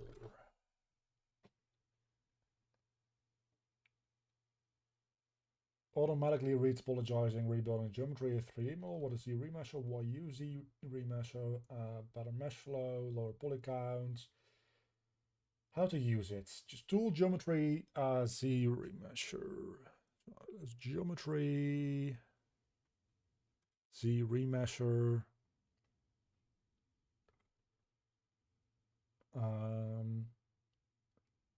Automatically retopologizing, rebuilding geometry is 3D model. What is ZRemesher? Why use ZRemesher? Better mesh flow, lower poly counts. How to use it? Just tool geometry, ZRemesher. Geometry, ZRemesher.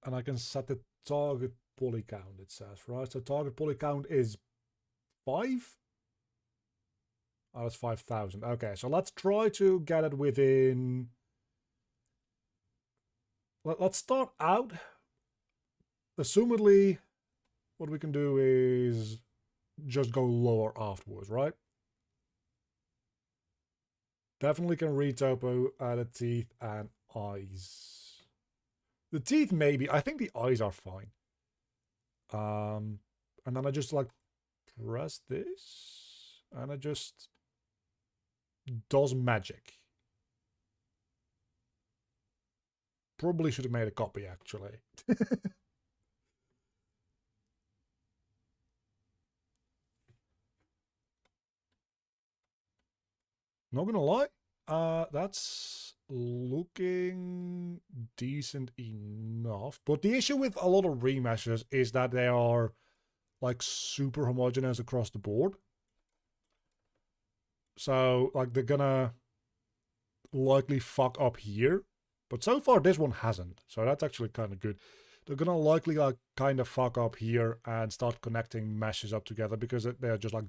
And I can set the target poly count, it says, right? So target poly count is 5? Oh, that's 5,000. Okay, so let's try to get it within... Let's start out. Assumedly, what we can do is just go lower afterwards, right? Definitely can retopo the teeth and eyes. The teeth, maybe. I think the eyes are fine. And then I just like press this, and it just does magic. Probably should have made a copy, actually. Not gonna lie, that's looking decent enough. But the issue with a lot of remeshes is that they are like super homogeneous across the board. So like they're gonna likely fuck up here. But so far this one hasn't. So that's actually kind of good. They're gonna likely like kind of fuck up here and start connecting meshes up together because they're just like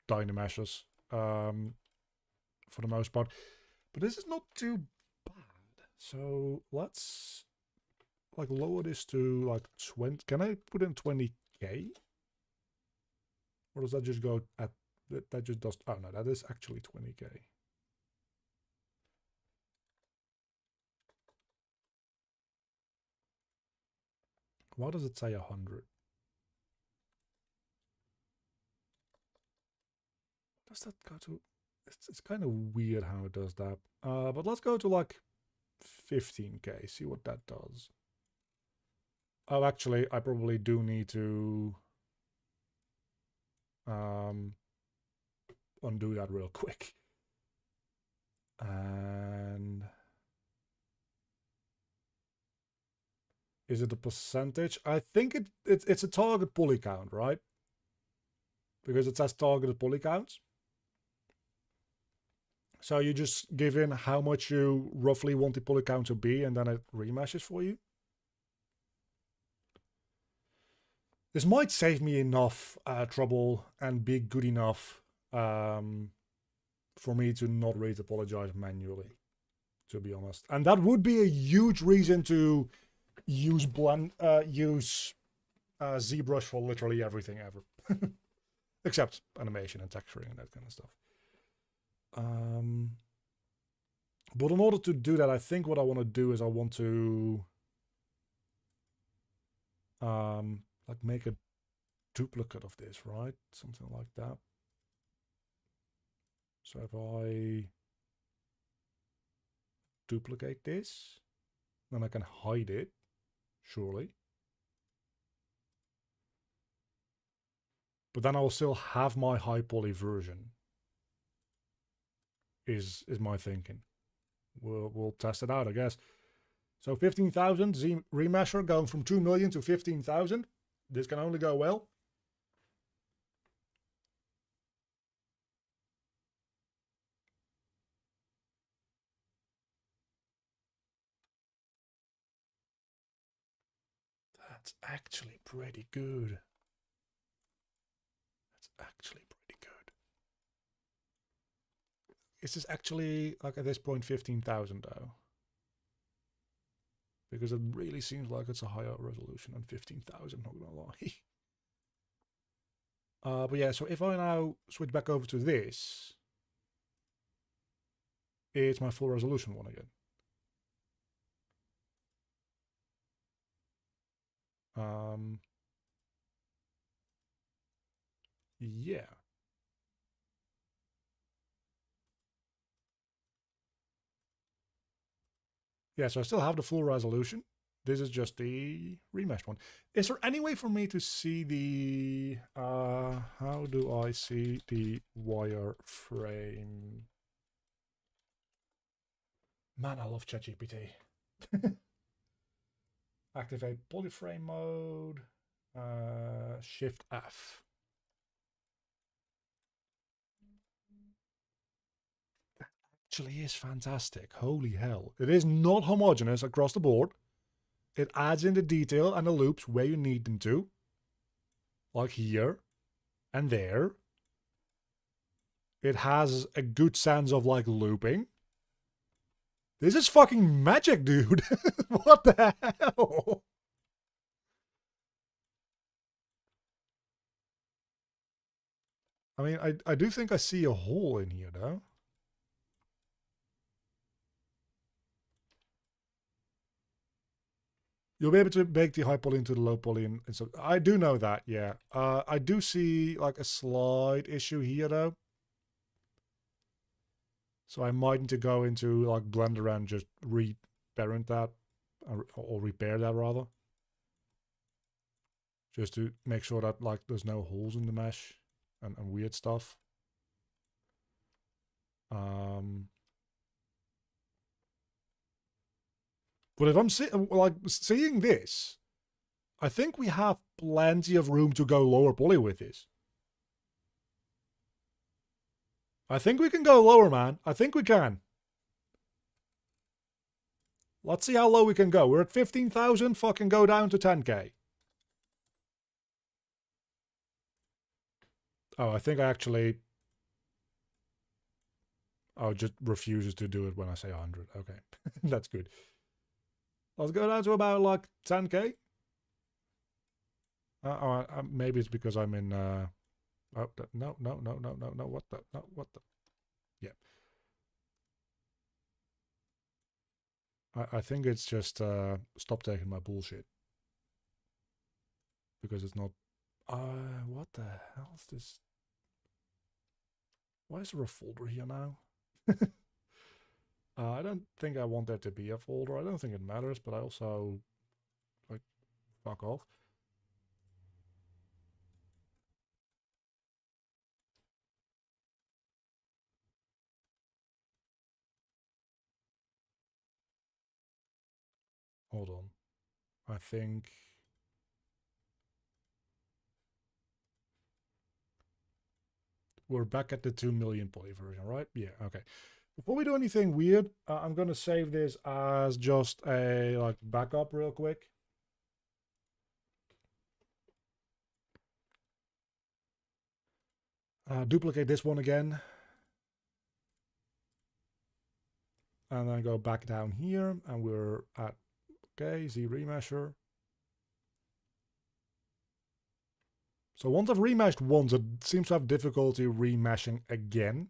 dynameshes for the most part. But this is not too bad. So let's like lower this to like 20. Can I put in 20k? Or does that just go at that just does? Oh no, that is actually 20k. Why does it say 100? Does that go to? It's kind of weird how it does that. But let's go to like 15k. See what that does. Oh, actually, I probably do need to undo that real quick. And is it a percentage? I think it's a target poly count, right? Because it says targeted poly counts. So you just give in how much you roughly want the poly count to be, and then it remeshes for you. This might save me enough trouble and be good enough for me to not apologize manually, to be honest. And that would be a huge reason to use ZBrush for literally everything ever. Except animation and texturing and that kind of stuff. But in order to do that, I think what I want to do is I want to like make a duplicate of this, right? Something like that. So if I duplicate this, then I can hide it, surely. But then I will still have my high poly version. Is my thinking. We'll test it out, I guess. So 15,000 Z remesher going from 2 million to 15,000. This can only go well. That's actually pretty good. That's actually pretty good. Is this actually, like at this point, 15,000 though? Because it really seems like it's a higher resolution than 15,000, not gonna lie. But yeah, so if I now switch back over to this, it's my full resolution one again. Yeah. Yeah, so I still have the full resolution. This is just the remeshed one. Is there any way for me to see the... how do I see the wireframe? Man, I love ChatGPT. Activate polyframe mode. Shift F. Actually is fantastic. Holy hell. It is not homogeneous across the board. It adds in the detail and the loops where you need them to. Like here and there. It has a good sense of like looping. This is fucking magic, dude. What the hell? I mean, I do think I see a hole in here, though. You'll be able to make the high poly into the low poly. And so I do know that, yeah. I do see like a slight issue here, though. So I might need to go into like Blender and just reparent that. Or repair that, rather. Just to make sure that like there's no holes in the mesh. And weird stuff. But if I'm seeing this, I think we have plenty of room to go lower poly with this. I think we can go lower, man. I think we can. Let's see how low we can go. We're at 15,000. Fucking go down to 10k. Oh, I think I actually... Oh, it just refuses to do it when I say 100. Okay, that's good. Let's go down to about like 10k. Maybe it's because I'm in... Oh, no. What the? No, what the? Yeah. I think it's just stop taking my bullshit. Because it's not... what the hell is this? Why is there a folder here now? I don't think I want there to be a folder. I don't think it matters, but I also... like, fuck off. Hold on. I think... we're back at the 2 million poly version, right? Yeah, okay. Before we do anything weird, I'm going to save this as just a like backup real quick. Duplicate this one again. And then go back down here, and we're at, okay, Z remesher. So once I've remeshed once, it seems to have difficulty remeshing again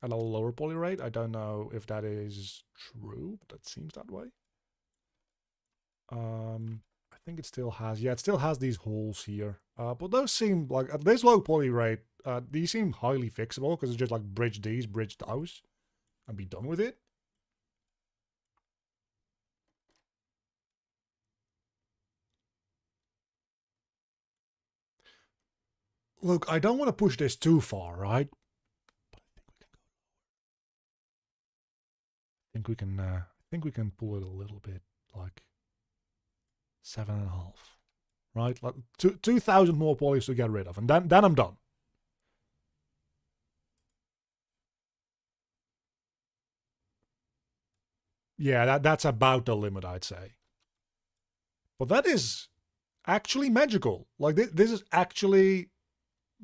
at a lower poly rate. I don't know if that is true, but that seems that way. I think it still has, yeah, it still has these holes here. But those seem like, at this low poly rate, these seem highly fixable because it's just like bridge these, bridge those, and be done with it. Look, I don't want to push this too far, right? But I think we can pull it a little bit, like 7.5, right? Like 2,000 more polys to get rid of, and then I'm done. Yeah, that's about the limit, I'd say. But that is actually magical. Like this is actually...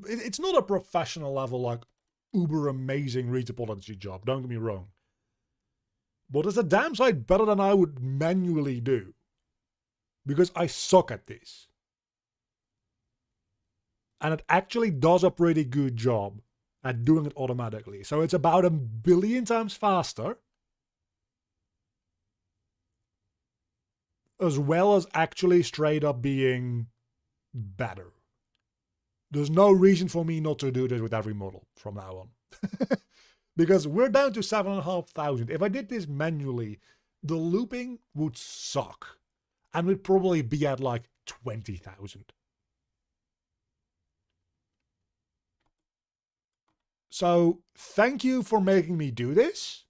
it's not a professional level, like, uber amazing retopology job, don't get me wrong. But it's a damn sight better than I would manually do. Because I suck at this. And it actually does a pretty good job at doing it automatically. So it's about 1 billion times faster. As well as actually straight up being better. There's no reason for me not to do this with every model from now on. Because we're down to 7,500. If I did this manually, the looping would suck. And we'd probably be at like 20,000. So, thank you for making me do this.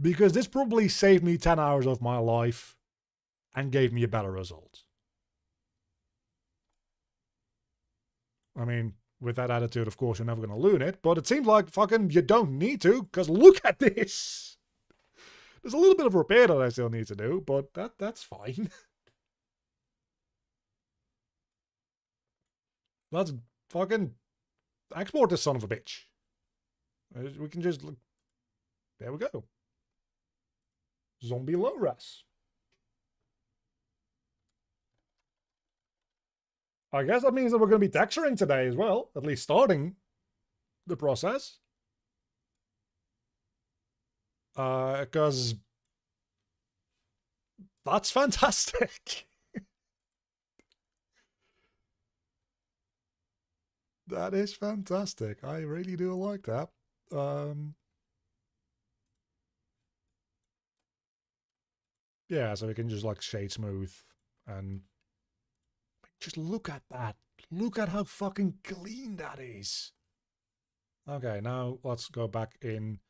Because this probably saved me 10 hours of my life and gave me a better result. I mean, with that attitude, of course, you're never going to learn it. But it seems like fucking you don't need to, because look at this. There's a little bit of repair that I still need to do, but that's fine. Let's fucking export this son of a bitch. We can just look. There we go. Zombie low res. I guess that means that we're going to be texturing today as well, at least starting the process. Because that's fantastic. That is fantastic. I really do like that. Yeah, so we can just like shade smooth and just look at that. Look at how fucking clean that is. Okay, now let's go back in.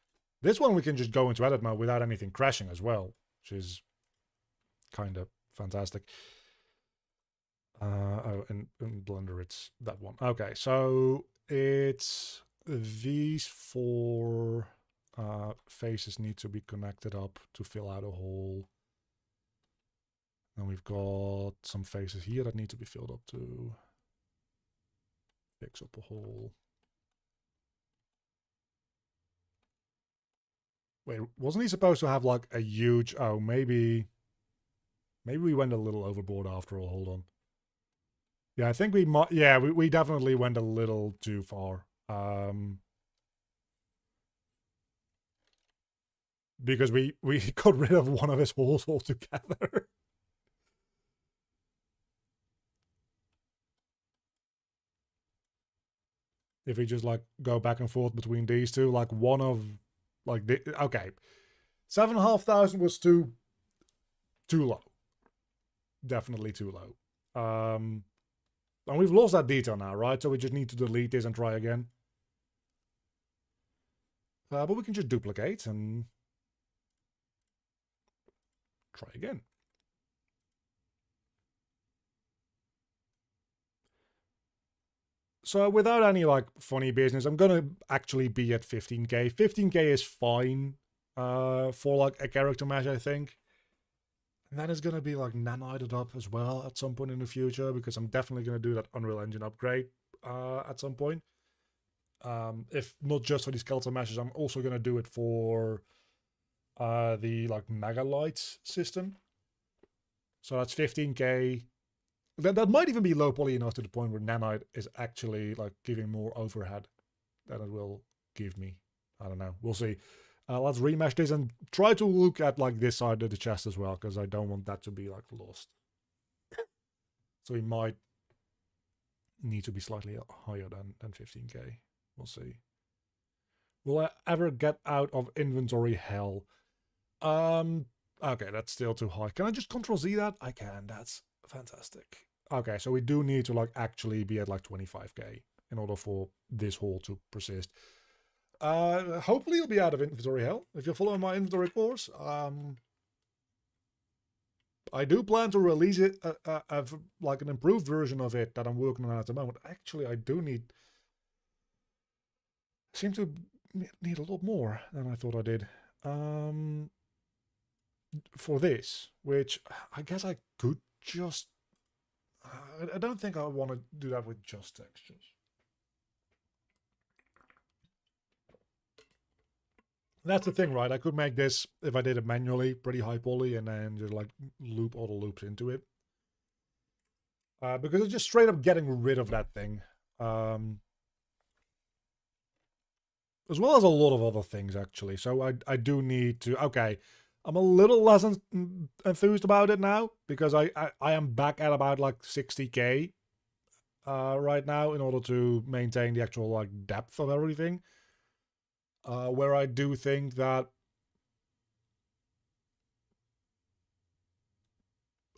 This one we can just go into edit mode without anything crashing as well, which is kind of fantastic. Oh, in Blender it's that one. Okay, so it's these four faces need to be connected up to fill out a hole. And we've got some faces here that need to be filled up to fix up a hole. Wait, wasn't he supposed to have like a huge... Oh, maybe we went a little overboard after all. Hold on. Yeah, I think we might... Yeah, we definitely went a little too far. Because we got rid of one of his holes altogether. If we just like go back and forth between these two, like one of like the okay, 7,500 was too low, definitely too low. And we've lost that detail now, right? So we just need to delete this and try again. But we can just duplicate and try again. So without any like funny business, I'm gonna actually be at 15k. 15k is fine for like a character mesh, I think. And that is gonna be like nanoed up as well at some point in the future, because I'm definitely gonna do that Unreal Engine upgrade at some point. If not just for these skeleton meshes, I'm also gonna do it for the like mega lights system. So that's 15k. That might even be low poly enough to the point where nanite is actually like giving more overhead than it will give me. I don't know. We'll see. Let's remesh this and try to look at like this side of the chest as well, because I don't want that to be like lost. So we might need to be slightly higher than 15k. We'll see. Will I ever get out of inventory hell? Okay, that's still too high. Can I just Control Z that? I can. That's fantastic. Okay, so we do need to like actually be at like 25k in order for this hole to persist. Hopefully you'll be out of inventory hell if you're following my inventory course. I do plan to release it like an improved version of it that I'm working on at the moment. Actually, I do need... seem to need a lot more than I thought I did. For this, which I guess I could just... I don't think I want to do that with just textures. That's the thing, right? I could make this, if I did it manually, pretty high poly, and then just like loop all the loops into it. Because it's just straight up getting rid of that thing. As well as a lot of other things, actually. So I do need to... Okay, I'm a little less enthused about it now, because I am back at about like 60k right now in order to maintain the actual like depth of everything. Where I do think that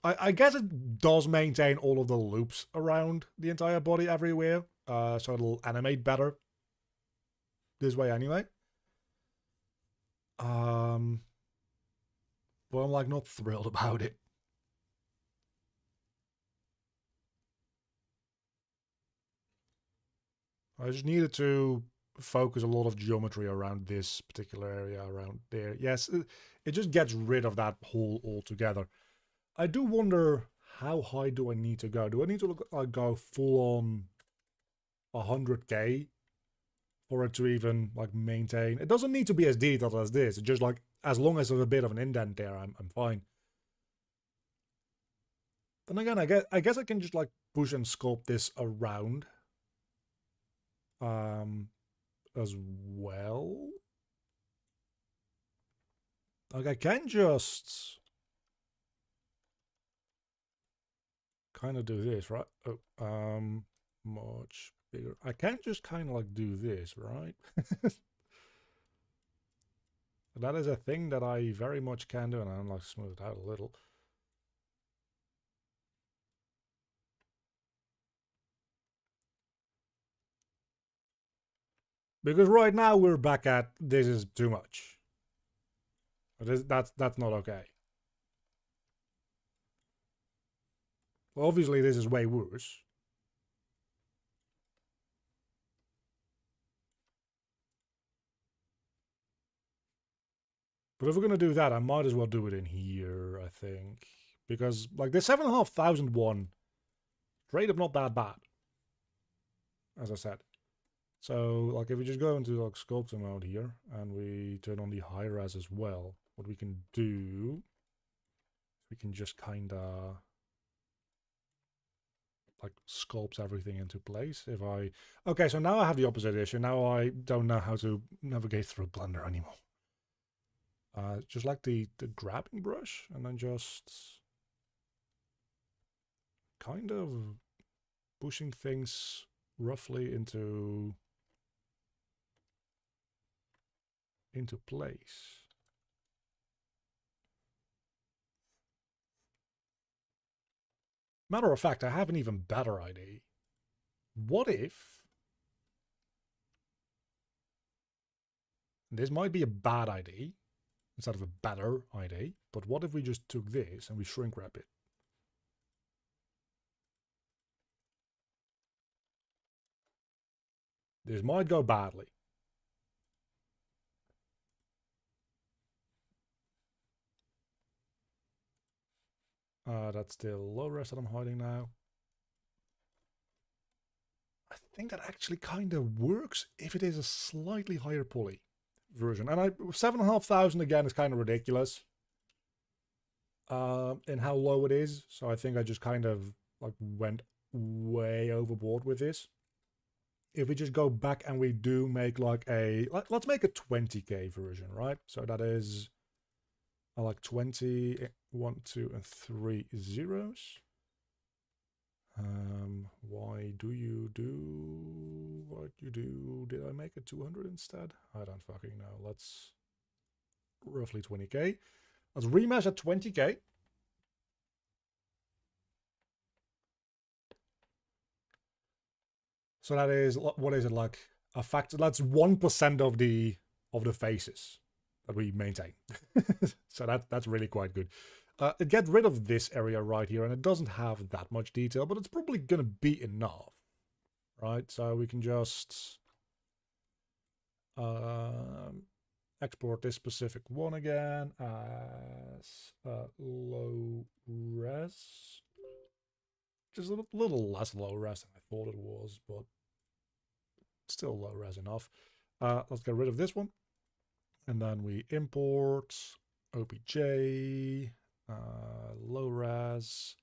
I guess it does maintain all of the loops around the entire body everywhere, so it'll animate better this way anyway. But I'm like not thrilled about it. I just needed to focus a lot of geometry around this particular area around there. Yes, it just gets rid of that hole altogether. I do wonder, how high do I need to go? Do I need to go full on 100k for it to even like maintain? It doesn't need to be as detailed as this. It's just like, as long as there's a bit of an indent there, I'm fine. Then again, I guess I can just like push and sculpt this around as well. Like I can just kind of do this, right? Oh, much bigger. I can just kind of like do this, right? That is a thing that I very much can do, and I'm like smooth it out a little. Because right now we're back at this is too much. That's not okay. Well, obviously this is way worse. But if we're gonna do that, I might as well do it in here, I think. Because like the 7,500 one, straight up not that bad. As I said. So like if we just go into like sculpting mode here and we turn on the high res as well, what we can do, we can just kinda like sculpt everything into place. If I, okay, so now I have the opposite issue. Now I don't know how to navigate through Blender anymore. Just like the grabbing brush, and then just kind of pushing things roughly into place. Matter of fact, I have an even better idea. What if, this might be a bad idea instead of a better idea, but what if we just took this and we shrink wrap it? This might go badly. That's still low res that I'm hiding now. I think that actually kind of works if it is a slightly higher poly version. And 7,500 again is kind of ridiculous in how low it is. So I think I just kind of like went way overboard with this. If we just go back and we do make like let's make a 20k version, right? So that is like 20, 1, 2, and 3 zeros. Why do you do what you do? Did I make it 200 instead? I don't fucking know. Let's roughly 20k. Let's remesh at 20k. So that is, what is it, like a factor? That's 1% of the faces that we maintain. So that's really quite good. It gets rid of this area right here, and it doesn't have that much detail, but it's probably going to be enough, right? So we can just export this specific one again as low res. Just a little less low res than I thought it was, but still low res enough. Let's get rid of this one. And then we import OBJ, low res,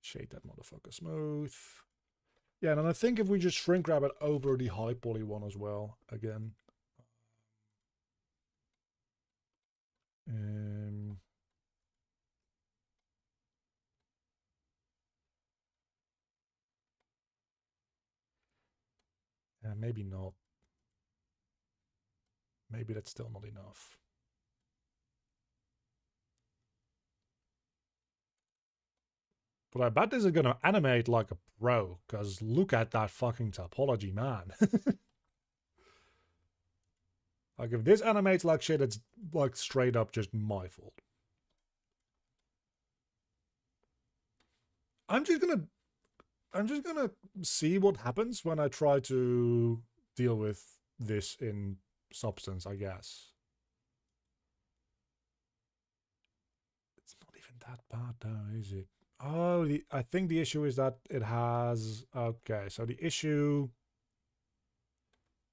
shade that motherfucker smooth. Yeah, and then I think if we just shrink wrap it over the high poly one as well, again. Maybe not. Maybe that's still not enough. But I bet this is going to animate like a pro, because look at that fucking topology, man. Like, if this animates like shit, it's like straight up just my fault. I'm just gonna see what happens when I try to deal with this in Substance, I guess. It's not even that bad though, is it? Oh, I think the issue is that it has... Okay, so the issue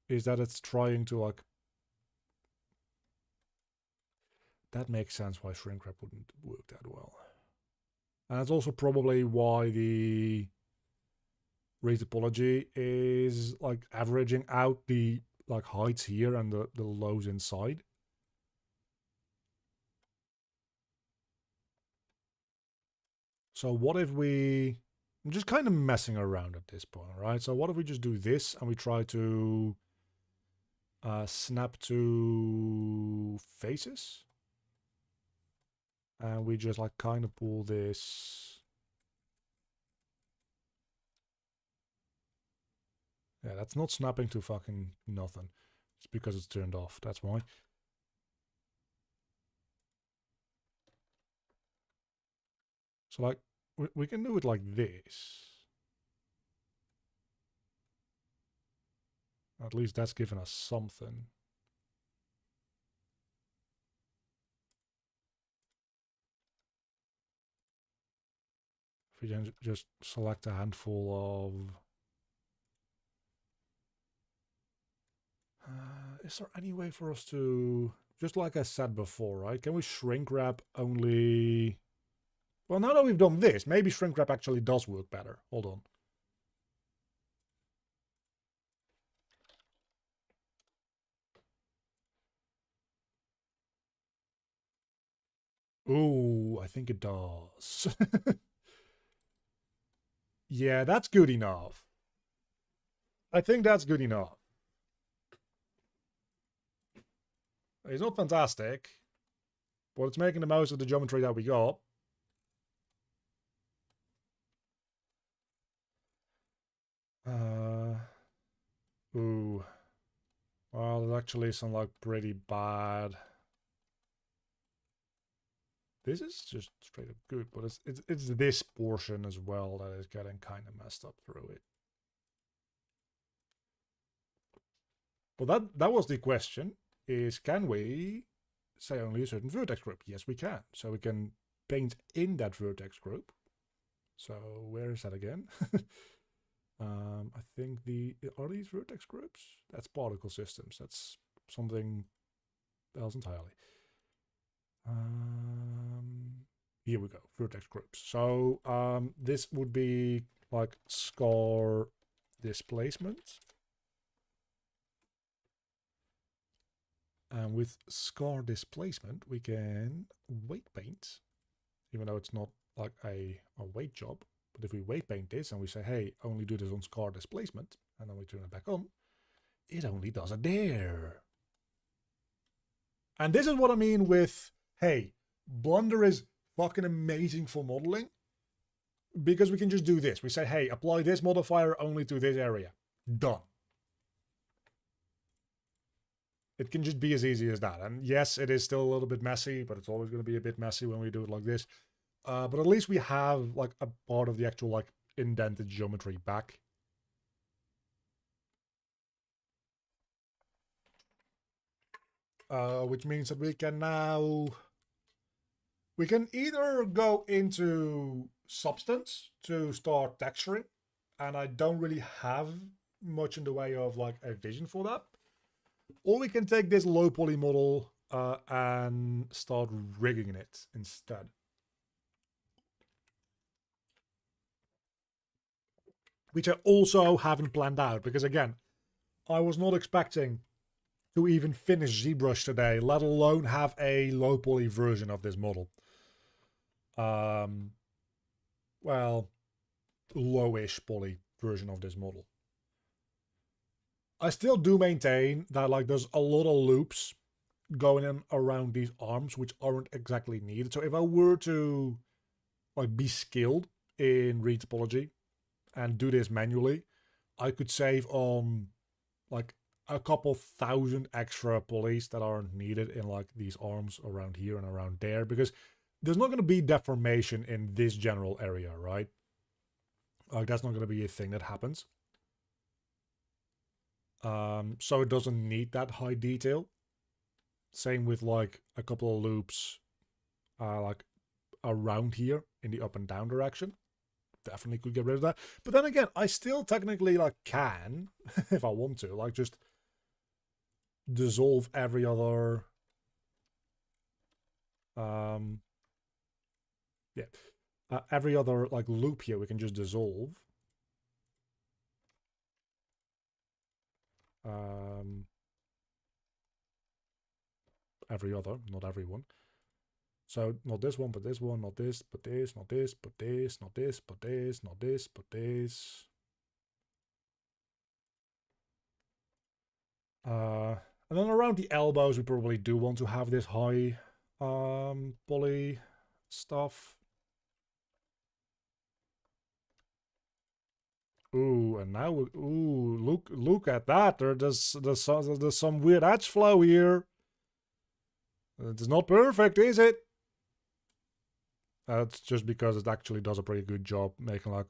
is that it's trying to like... That makes sense why shrink wrap wouldn't work that well. And that's also probably why the retopology is like averaging out the like heights here and the lows inside. So what if we... I'm just kind of messing around at this point, right? So what if we just do this and we try to snap to faces? And we just like kind of pull this. Yeah, that's not snapping to fucking nothing. It's because it's turned off, that's why. So like, we can do it like this. At least that's given us something. If we can just select a handful of... is there any way for us to... Just like I said before, right? Can we shrink wrap only... Well, now that we've done this, maybe shrink wrap actually does work better. Hold on. Ooh, I think it does. Yeah, that's good enough. I think that's good enough. It's not fantastic, but it's making the most of the geometry that we got. Ooh. Well, there's actually some like pretty bad... This is just straight up good, but it's this portion as well that is getting kind of messed up through it. But that was the question, is can we say only a certain vertex group? Yes, we can. So we can paint in that vertex group. So where is that again? I think are these vertex groups? That's particle systems. That's something else entirely. Here we go, vertex groups. So this would be like scar displacement. And with scar displacement, we can weight paint, even though it's not like a weight job. But if we weight paint this and we say, hey, only do this on scar displacement, and then we turn it back on, it only does it there. And this is what I mean with, hey, Blender is fucking amazing for modeling, because we can just do this. We say, hey, apply this modifier only to this area. Done. It can just be as easy as that. And yes, it is still a little bit messy, but it's always going to be a bit messy when we do it like this. But at least we have like a part of the actual like indented geometry back. Which means that we can now... We can either go into Substance to start texturing, and I don't really have much in the way of like a vision for that. Or we can take this low poly model and start rigging it instead. Which I also haven't planned out, because again, I was not expecting to even finish ZBrush today, let alone have a low poly version of this model. Well, lowish poly version of this model. I still do maintain that like there's a lot of loops going in around these arms which aren't exactly needed. So if I were to like be skilled in retopology and do this manually, I could save on like a couple thousand extra polys that aren't needed in like these arms around here and around there, because there's not going to be deformation in this general area, right? Like that's not going to be a thing that happens. So it doesn't need that high detail. Same with like a couple of loops like around here in the up and down direction. Definitely could get rid of that. But then again, I still technically like can, if I want to, like just dissolve every other every other like loop here we can just dissolve. Every other, not every one. So not this one, but this one, not this, but this, not this, but this, not this, but this, not this, but this. And then around the elbows, we probably do want to have this high poly stuff. Ooh, and now ooh, look at that. There's some weird edge flow here. It's not perfect, is it? That's just because it actually does a pretty good job making like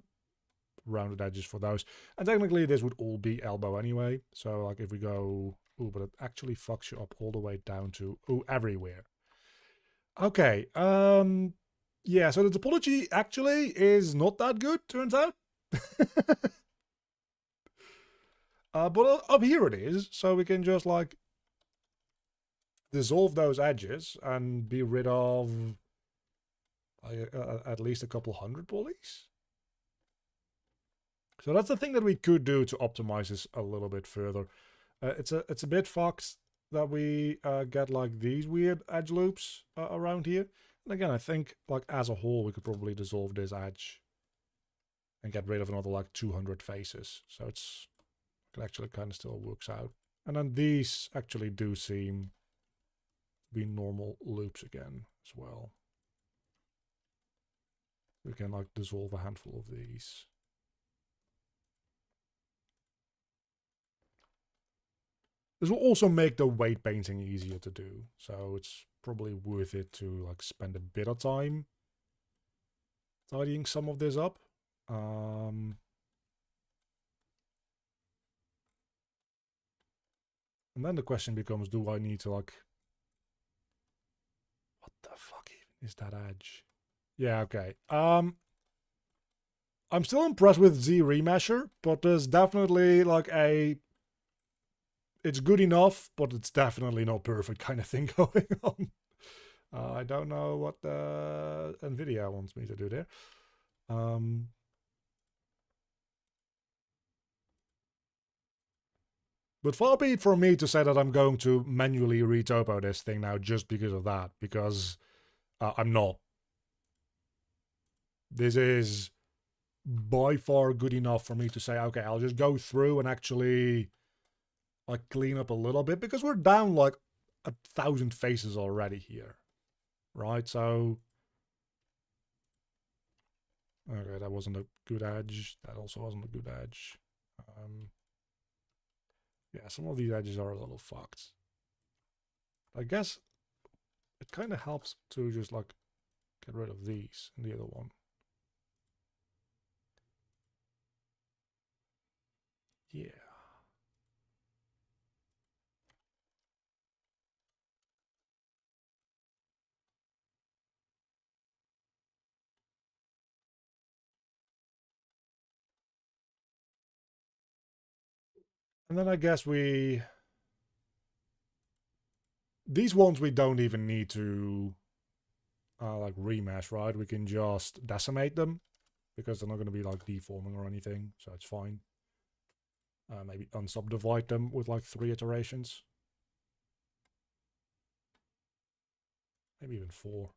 rounded edges for those. And technically this would all be elbow anyway. So like if we go, ooh, but it actually fucks you up all the way down to, ooh, everywhere. Okay, yeah, so the topology actually is not that good, turns out. But up here it is, so we can just like dissolve those edges and be rid of at least a couple hundred polys. So that's the thing that we could do to optimize this a little bit further. It's a bit fucked that we get like these weird edge loops around here. And again, I think like as a whole, we could probably dissolve this edge and get rid of another like 200 faces. So it actually kind of still works out. And then these actually do seem to be normal loops again as well. We can like dissolve a handful of these. This will also make the weight painting easier to do, so it's probably worth it to like spend a bit of time tidying some of this up. And then the question becomes, do I need to like... What the fuck even is that edge? Yeah, okay. I'm still impressed with Z Remesher, but there's definitely like a... It's good enough, but it's definitely not perfect kind of thing going on. I don't know what NVIDIA wants me to do there. But far be it from me to say that I'm going to manually retopo this thing now just because of that, because I'm not. This is by far good enough for me to say, okay, I'll just go through and actually like clean up a little bit, because we're down like 1,000 faces already here, right? So, okay, that wasn't a good edge. That also wasn't a good edge. Yeah, some of these edges are a little fucked. I guess it kind of helps to just like get rid of these and the other one. Yeah. And then I guess these ones we don't even need to like remesh, right? We can just decimate them because they're not going to be like deforming or anything, so it's fine. Maybe unsubdivide them with like 3 iterations. Maybe even 4.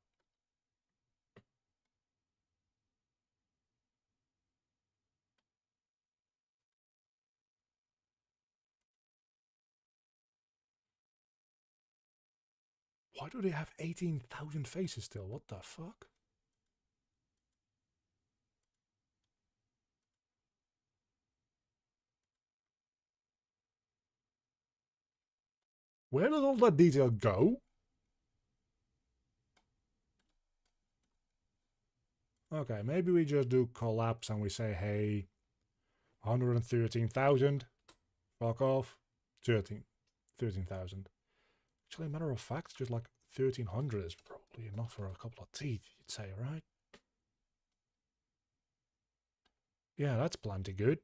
Why do they have 18,000 faces still? What the fuck? Where did all that detail go? Okay, maybe we just do collapse and we say, hey, 113,000. Fuck off. 13,000. Actually, a matter of fact, just like 1,300 is probably enough for a couple of teeth, you'd say, right? Yeah, that's plenty good.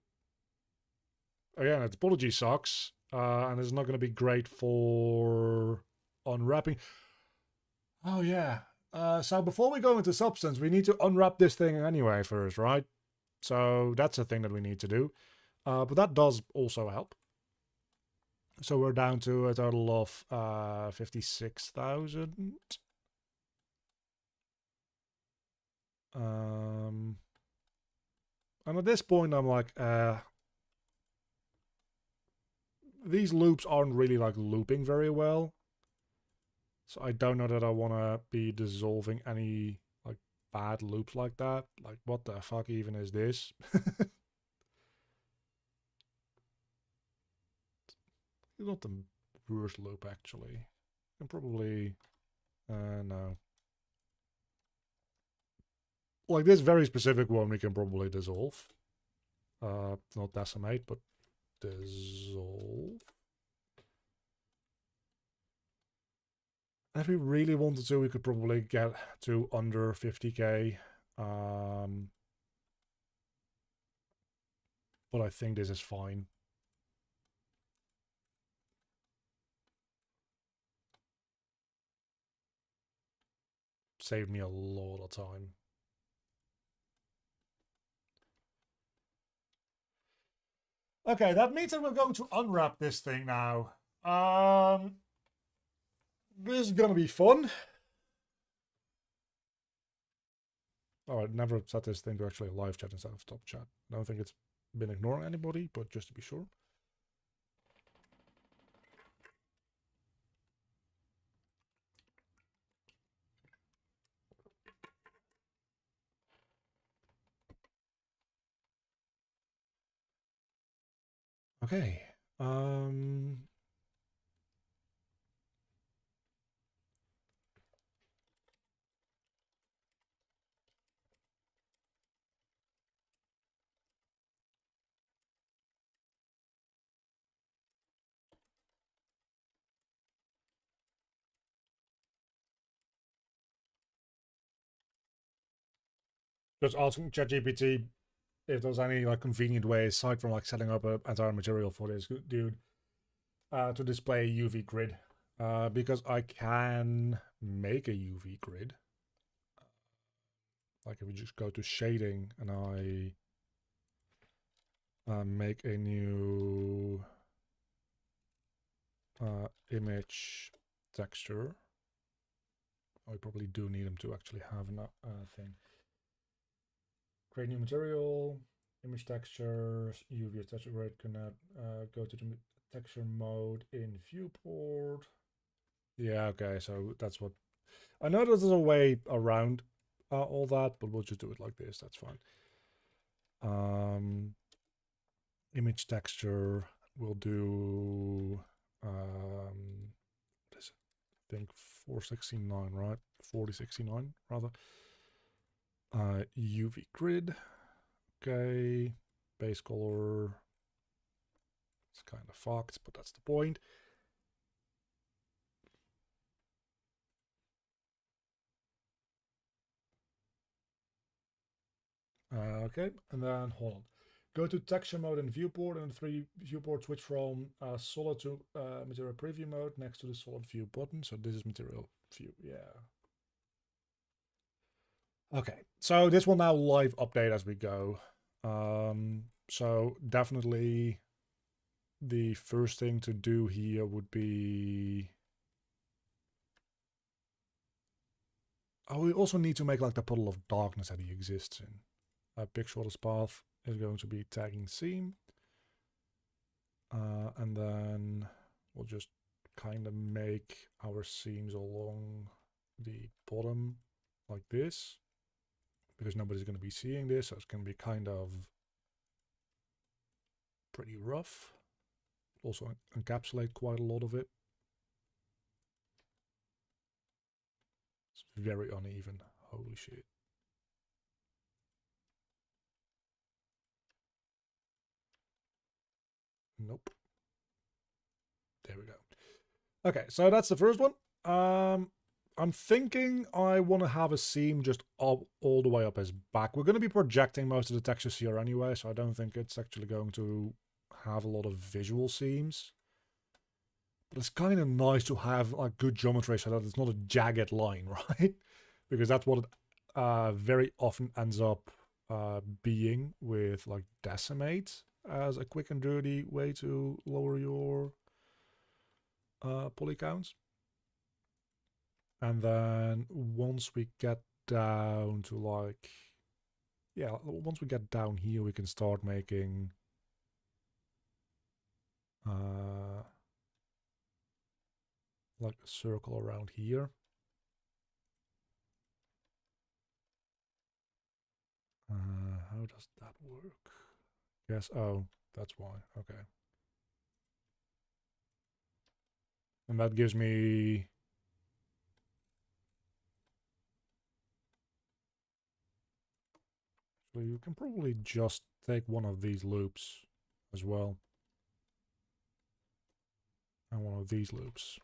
Again, its topology sucks, and it's not going to be great for unwrapping. Oh, yeah. So before we go into substance, we need to unwrap this thing anyway first, right? So that's a thing that we need to do. But that does also help. So we're down to a total of 56,000. And at this point, I'm like, these loops aren't really like looping very well. So I don't know that I want to be dissolving any like bad loops like that. Like, what the fuck even is this? It's not the worst loop, actually. And probably... no. Like this very specific one we can probably dissolve. Not decimate, but dissolve. If we really wanted to, we could probably get to under 50k. But I think this is fine. Saved me a lot of time. Okay, that means that we're going to unwrap this thing now. This is gonna be fun. Oh, I never set this thing to actually live chat instead of stop chat. I don't think it's been ignoring anybody, but just to be sure. Okay. Just asking ChatGPT if there's any like convenient way aside from like setting up an entire material for this dude to display a UV grid, because I can make a UV grid. Like if we just go to shading and I make a new image texture. I probably do need them to actually have a thing. Create new material, image textures, UV texture grid. Can go to the texture mode in viewport. Yeah, okay, so that's what I know. There's a way around all that, but we'll just do it like this. That's fine. Image texture. We'll do what is it? I think 469, right? 4069 rather. UV grid. Okay. Base color. It's kind of fucked, but that's the point. Okay, and then hold on. Go to texture mode and viewport, and 3 viewport switch from solid to material preview mode next to the solid view button. So this is material view, yeah. Okay, so this will now live update as we go. So definitely the first thing to do here would be... Oh, we also need to make like the puddle of darkness that he exists in. Pick shortest path is going to be tagging seam. And then we'll just kind of make our seams along the bottom like this, because nobody's going to be seeing this, so it's going to be kind of pretty rough. Also encapsulate quite a lot of it. It's very uneven. Holy shit. Nope. Okay, so that's the first one. I'm thinking I want to have a seam just all the way up his back. We're going to be projecting most of the textures here anyway, so I don't think it's actually going to have a lot of visual seams. But it's kind of nice to have like good geometry so that it's not a jagged line, right? Because that's what it very often ends up being with like Decimate as a quick and dirty way to lower your poly counts. And then once we get down to like, yeah, once we get down here, we can start making like a circle around here. How does that work? Yes, oh, that's why, okay. And that gives me... So you can probably just take one of these loops as well. And one of these loops.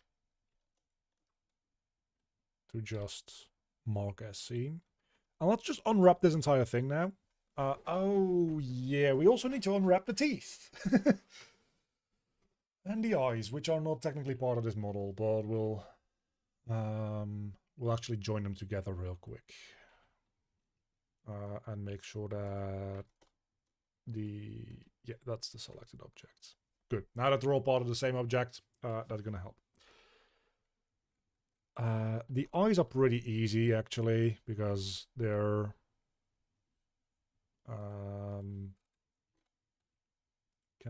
To just mark as seam. And let's just unwrap this entire thing now. Oh, yeah, we also need to unwrap the teeth. And the eyes, which are not technically part of this model, but we'll actually join them together real quick. And make sure that yeah, that's the selected object. Good. Now that they're all part of the same object, that's going to help. The eyes are pretty easy, actually, because they're... can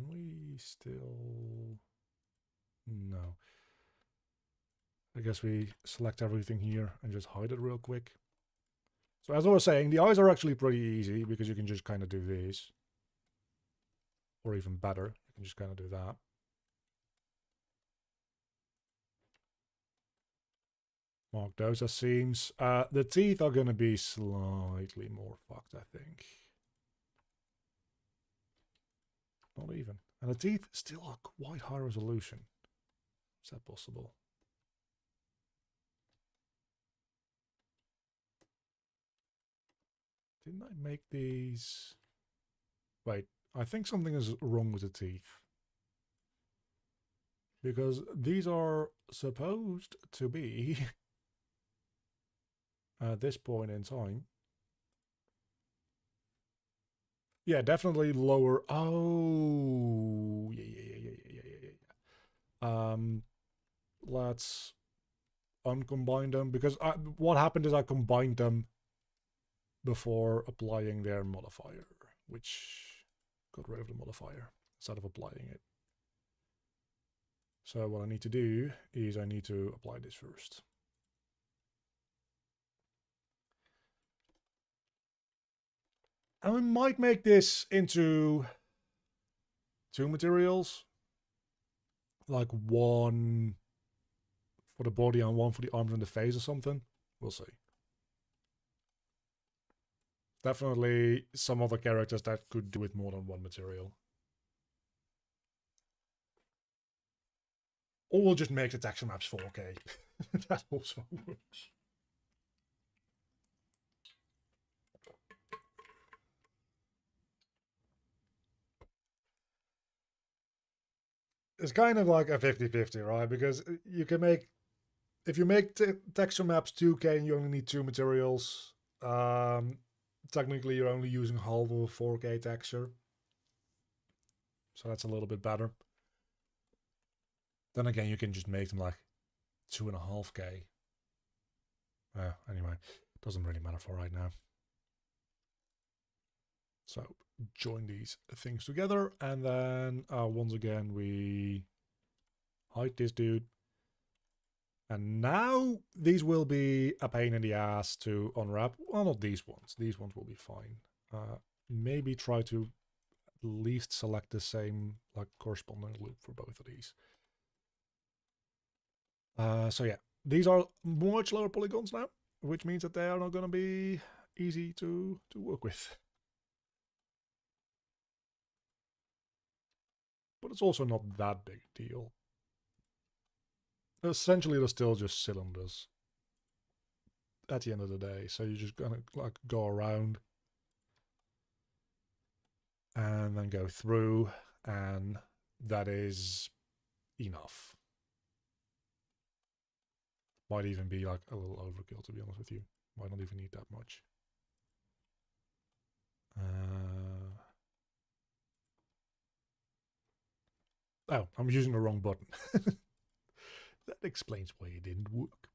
we still... No. I guess we select everything here and just hide it real quick. So as I was saying, the eyes are actually pretty easy because you can just kind of do these. Or even better, you can just kind of do that. Mark those as seams. The teeth are going to be slightly more fucked, I think. Not even. And the teeth still are quite high resolution. Is that possible? Didn't I make these... Wait, I think something is wrong with the teeth. Because these are supposed to be, at this point in time... Yeah, definitely lower... Oh... Yeah. Let's uncombine them, because what happened is I combined them before applying their modifier, which got rid of the modifier instead of applying it. So what I need to do is I need to apply this first. And we might make this into 2 materials. Like one for the body and one for the arms and the face or something. We'll see. Definitely some other characters that could do with more than one material. Or we'll just make the texture maps 4K. That also works. It's kind of like a 50-50, right? Because you can make... If you make texture maps 2K and you only need 2 materials, technically you're only using half of a 4K texture. So that's a little bit better. Then again, you can just make them like 2.5K. Anyway, doesn't really matter for right now. So join these things together, and then once again we hide this dude. And now these will be a pain in the ass to unwrap. Well, not these ones. These ones will be fine. Maybe try to at least select the same like corresponding loop for both of these. So yeah, these are much lower polygons now, which means that they are not going to be easy to work with. But it's also not that big a deal. essentially they're still just cylinders at the end of the day. So you're just gonna like go around and then go through, and that is enough. Might even be like a little overkill, to be honest with you. Might not even need that much. Oh, I'm using the wrong button. That explains why it didn't work.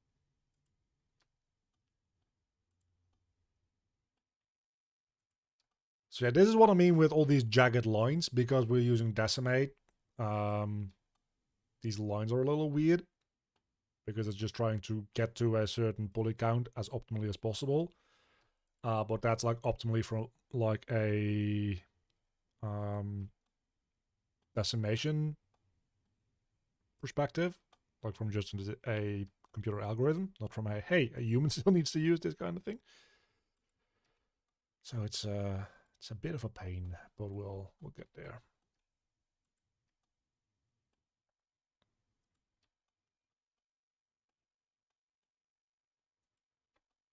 So yeah, this is what I mean with all these jagged lines, because we're using decimate. These lines are a little weird, because it's just trying to get to a certain poly count as optimally as possible. But that's like optimally from like a decimation perspective, like from just a computer algorithm, not from a, hey, a human still needs to use this kind of thing. So it's a bit of a pain, but we'll get there.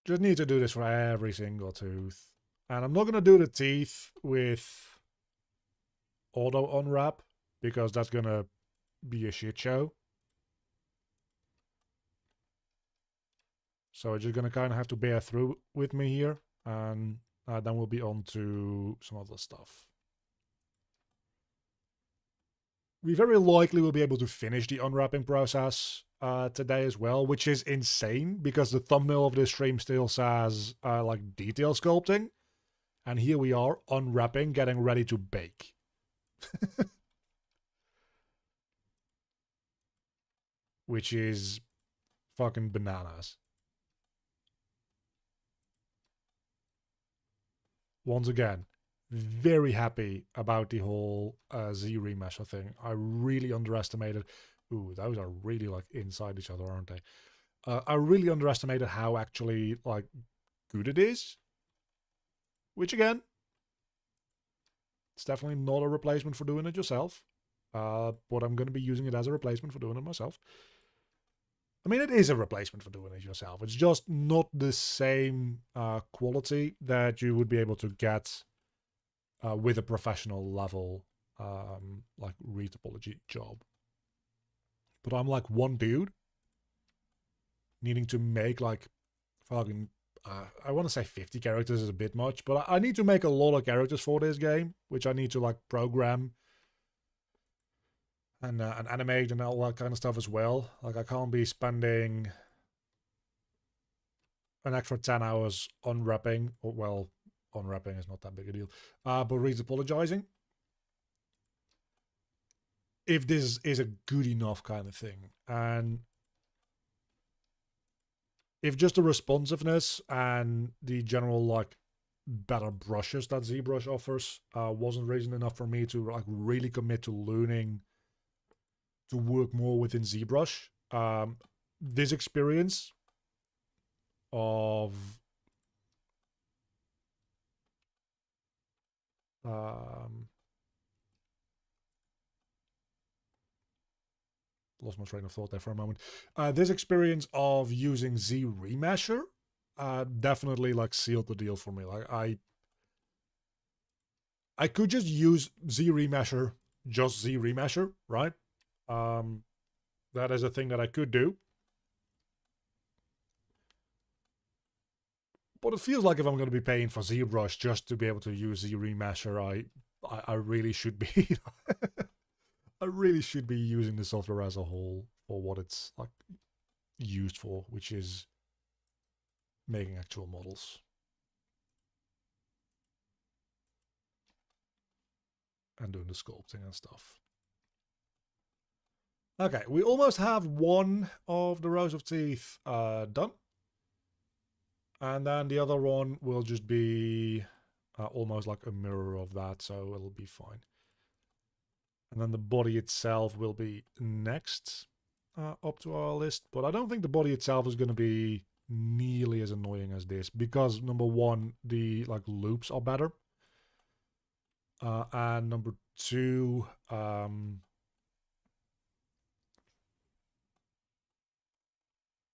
Just need to do this for every single tooth. And I'm not going to do the teeth with auto unwrap, because that's going to be a shit show. So you're just going to kind of have to bear through with me here, and then we'll be on to some other stuff. We very likely will be able to finish the unwrapping process today as well, which is insane, because the thumbnail of this stream still says like detail sculpting, and here we are unwrapping, getting ready to bake. Which is fucking bananas. Once again, very happy about the whole Z remesher thing. I really underestimated. Ooh, those are really like inside each other, aren't they? I really underestimated how actually like good it is. Which again, it's definitely not a replacement for doing it yourself. But I'm going to be using it as a replacement for doing it myself. I mean, it is a replacement for doing it yourself. It's just not the same quality that you would be able to get with a professional level, like retopology job. But I'm like one dude needing to make like fucking, I want to say 50 characters is a bit much, but I need to make a lot of characters for this game, which I need to like program and animate and all that kind of stuff as well. Like I can't be spending an extra 10 hours unwrapping, or well, unwrapping is not that big a deal, but retopologizing, if this is a good enough kind of thing. And if just the responsiveness and the general like better brushes that ZBrush offers wasn't reason enough for me to like really commit to learning to work more within ZBrush, this experience of lost my train of thought there for a moment. This experience of using Z Remesher definitely like sealed the deal for me. Like I could just use Z Remesher, just Z Remesher, right? That is a thing that I could do. But it feels like if I'm going to be paying for ZBrush just to be able to use Z Remesher, I really should be. I really should be using the software as a whole for what it's like used for, which is making actual models. And doing the sculpting and stuff. Okay, we almost have one of the rows of teeth done. And then the other one will just be almost like a mirror of that, so it'll be fine. And then the body itself will be next up to our list. But I don't think the body itself is going to be nearly as annoying as this, because number one, the like loops are better. And number two,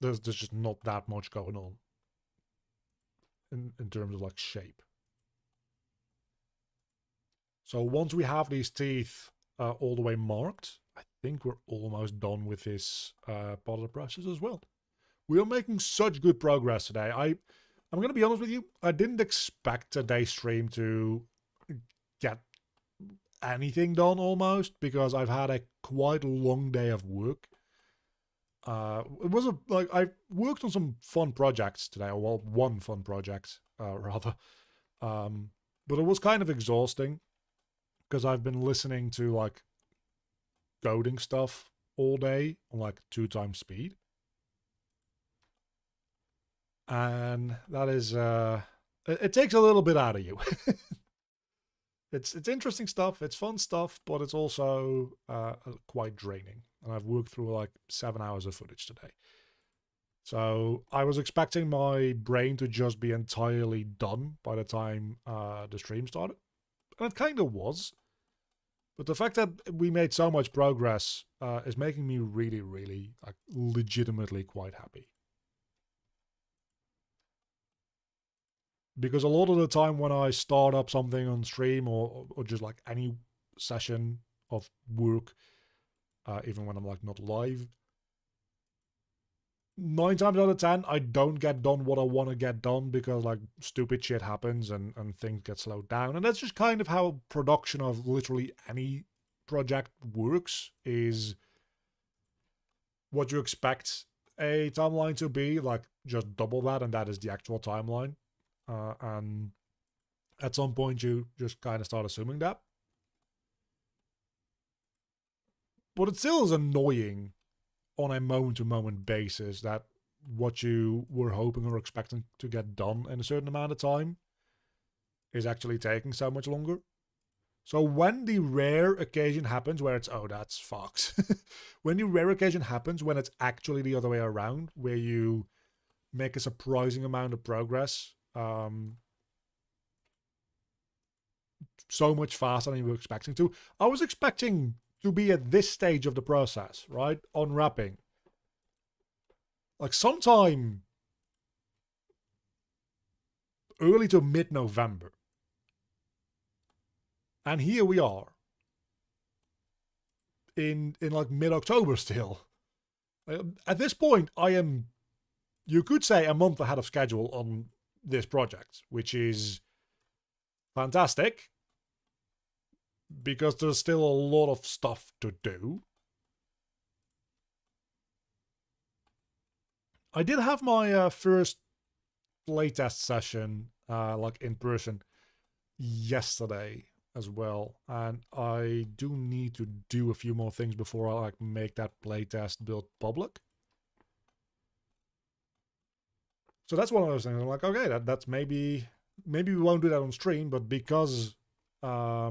there's just not that much going on in terms of like shape. So once we have these teeth all the way marked, I think we're almost done with this part of the process as well. We are making such good progress today. I'm going to be honest with you, I didn't expect today's stream to get anything done almost, because I've had a quite long day of work. It was I worked on some fun projects today, or well, one fun project rather, but it was kind of exhausting because I've been listening to like coding stuff all day on like 2x speed, and that is it takes a little bit out of you. It's interesting stuff, it's fun stuff, but it's also quite draining. And I've worked through like 7 hours of footage today. So I was expecting my brain to just be entirely done by the time the stream started. And it kind of was. But the fact that we made so much progress is making me really, really, like, legitimately quite happy. Because a lot of the time when I start up something on stream or just like any session of work, even when I'm like not live, 9 times out of 10 I don't get done what I want to get done because like stupid shit happens and things get slowed down. And that's just kind of how production of literally any project works, is what you expect a timeline to be, like just double that, and that is the actual timeline. And at some point you just kind of start assuming that. But it still is annoying on a moment-to-moment basis that what you were hoping or expecting to get done in a certain amount of time is actually taking so much longer. So when the rare occasion happens where it's, oh, that's fucked. When the rare occasion happens when it's actually the other way around, where you make a surprising amount of progress, so much faster than you were expecting to. I was expecting to be at this stage of the process, right? Unwrapping. Like sometime early to mid-November. And here we are. In like mid-October still. At this point, I am, you could say, a month ahead of schedule on this project, which is fantastic, because there's still a lot of stuff to do. I did have my first playtest session, like in person, yesterday as well, and I do need to do a few more things before I like make that playtest build public. So that's one of those things. I'm like, okay, that's maybe we won't do that on stream, but because we're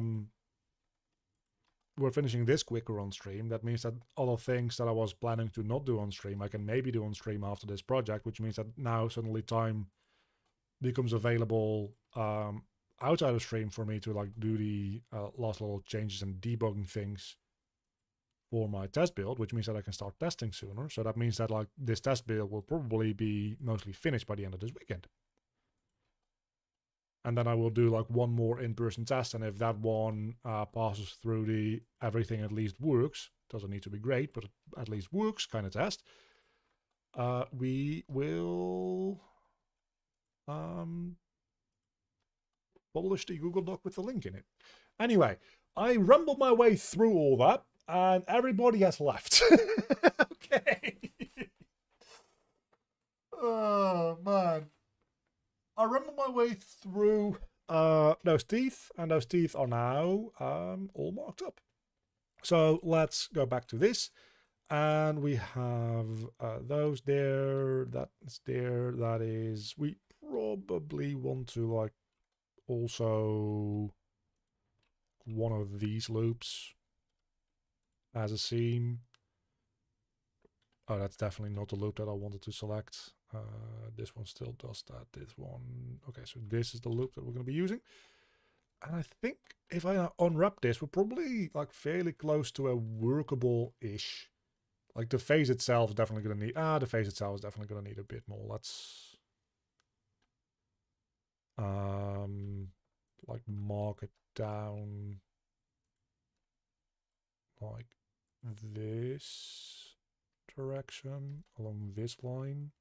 finishing this quicker on stream, that means that other things that I was planning to not do on stream, I can maybe do on stream after this project, which means that now suddenly time becomes available outside of stream for me to like do the last little changes and debugging things for my test build, which means that I can start testing sooner. So that means that like this test build will probably be mostly finished by the end of this weekend. And then I will do like one more in-person test, and if that one passes through the everything at least works, doesn't need to be great, but at least works kind of test, we will publish the Google Doc with the link in it. Anyway, I rumbled my way through all that, and everybody has left. Okay. Oh, man. I rumbled my way through those teeth, and those teeth are now all marked up. So let's go back to this, and we have those there, that's there, that is, we probably want to like also one of these loops as a seam. Oh, that's definitely not the loop that I wanted to select. This one still does that. This one, okay, so this is the loop that we're going to be using. And I think if I unwrap this, we're probably like fairly close to a workable-ish Like the face itself is definitely going to need... the face itself is definitely going to need a bit more. Let's... like mark it down like this direction along this line.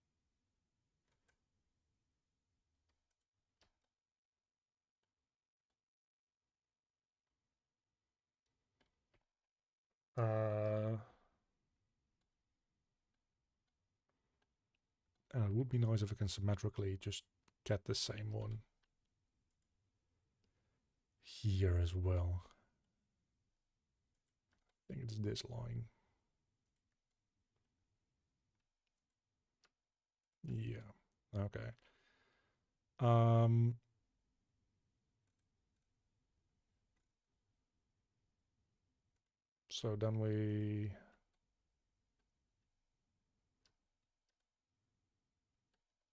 And it would be nice if I can symmetrically just get the same one here as well. I think it's this line. Yeah. Okay. So then we...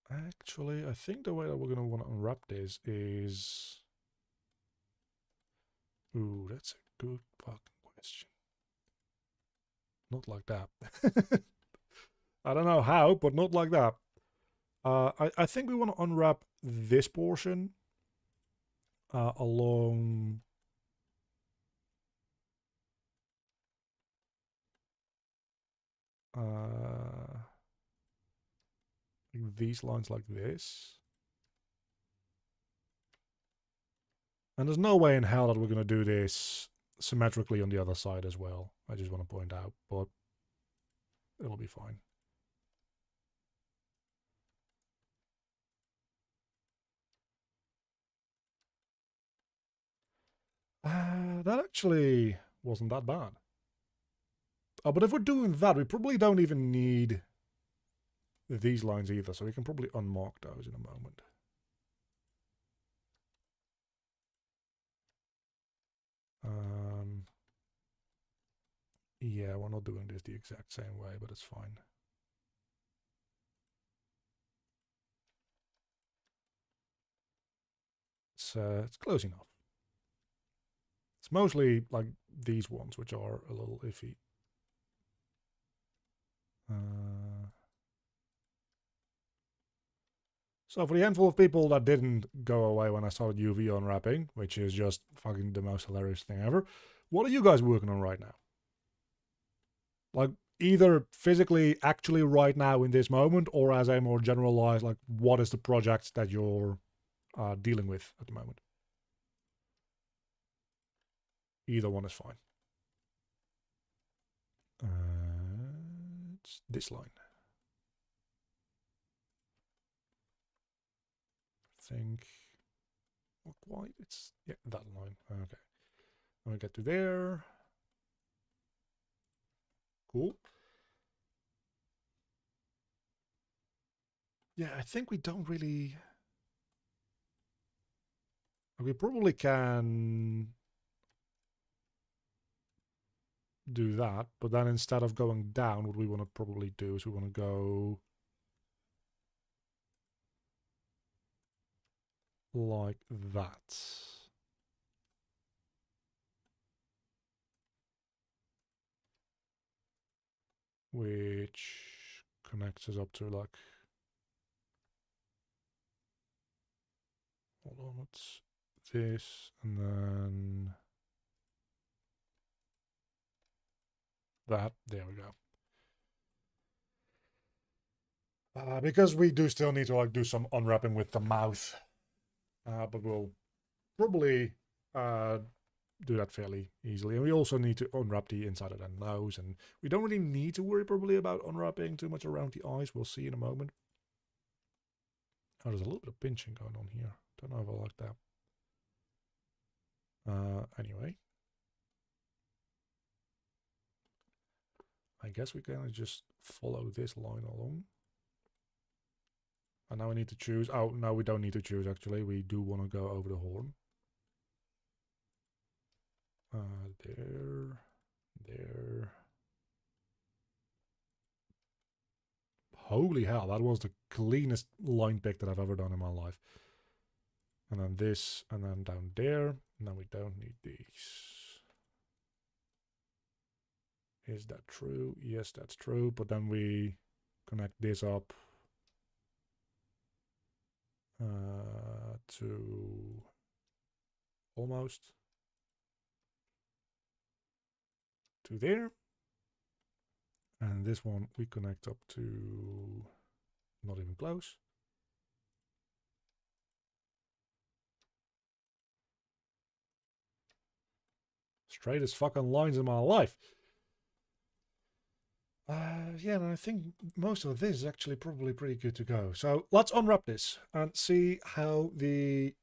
Actually, I think the way that we're going to want to unwrap this is... Ooh, that's a good fucking question. Not like that. I don't know how, but not like that. I think we want to unwrap this portion along... these lines like this. And there's no way in hell that we're going to do this symmetrically on the other side as well. I just want to point out, but it'll be fine. That actually wasn't that bad. Oh, but if we're doing that, we probably don't even need these lines either, so we can probably unmark those in a moment. Yeah, we're not doing this the exact same way, but it's fine. It's close enough. It's mostly like these ones, which are a little iffy. So for the handful of people that didn't go away when I started UV unwrapping, which is just fucking the most hilarious thing ever, what are you guys working on right now? Like, either physically, actually right now in this moment, or as a more generalized, like, what is the project that you're dealing with at the moment? Either one is fine. It's this line. I think, not quite, it's, yeah, that line. Okay. When we get to there. Cool. Yeah, I think we don't really... We probably can do that, but then instead of going down, what we want to probably do is we want to go like that. Which connects us up to like... Hold on, it's this, and then that. There we go. Because we do still need to like do some unwrapping with the mouth, but we'll probably do that fairly easily. And we also need to unwrap the inside of the nose, and we don't really need to worry probably about unwrapping too much around the eyes. We'll see in a moment. Oh, there's a little bit of pinching going on here. Don't know if I like that. Anyway. I guess we can just follow this line along. And now we need to choose. Oh, no, we don't need to choose, actually. We do want to go over the horn. There. Holy hell, that was the cleanest line pick that I've ever done in my life. And then this, and then down there. And then we don't need these. Is that true? Yes, that's true. But then we connect this up to almost to there. And this one we connect up to not even close. Straightest fucking lines in my life. Yeah, and I think most of this is actually probably pretty good to go. So let's unwrap this and see how the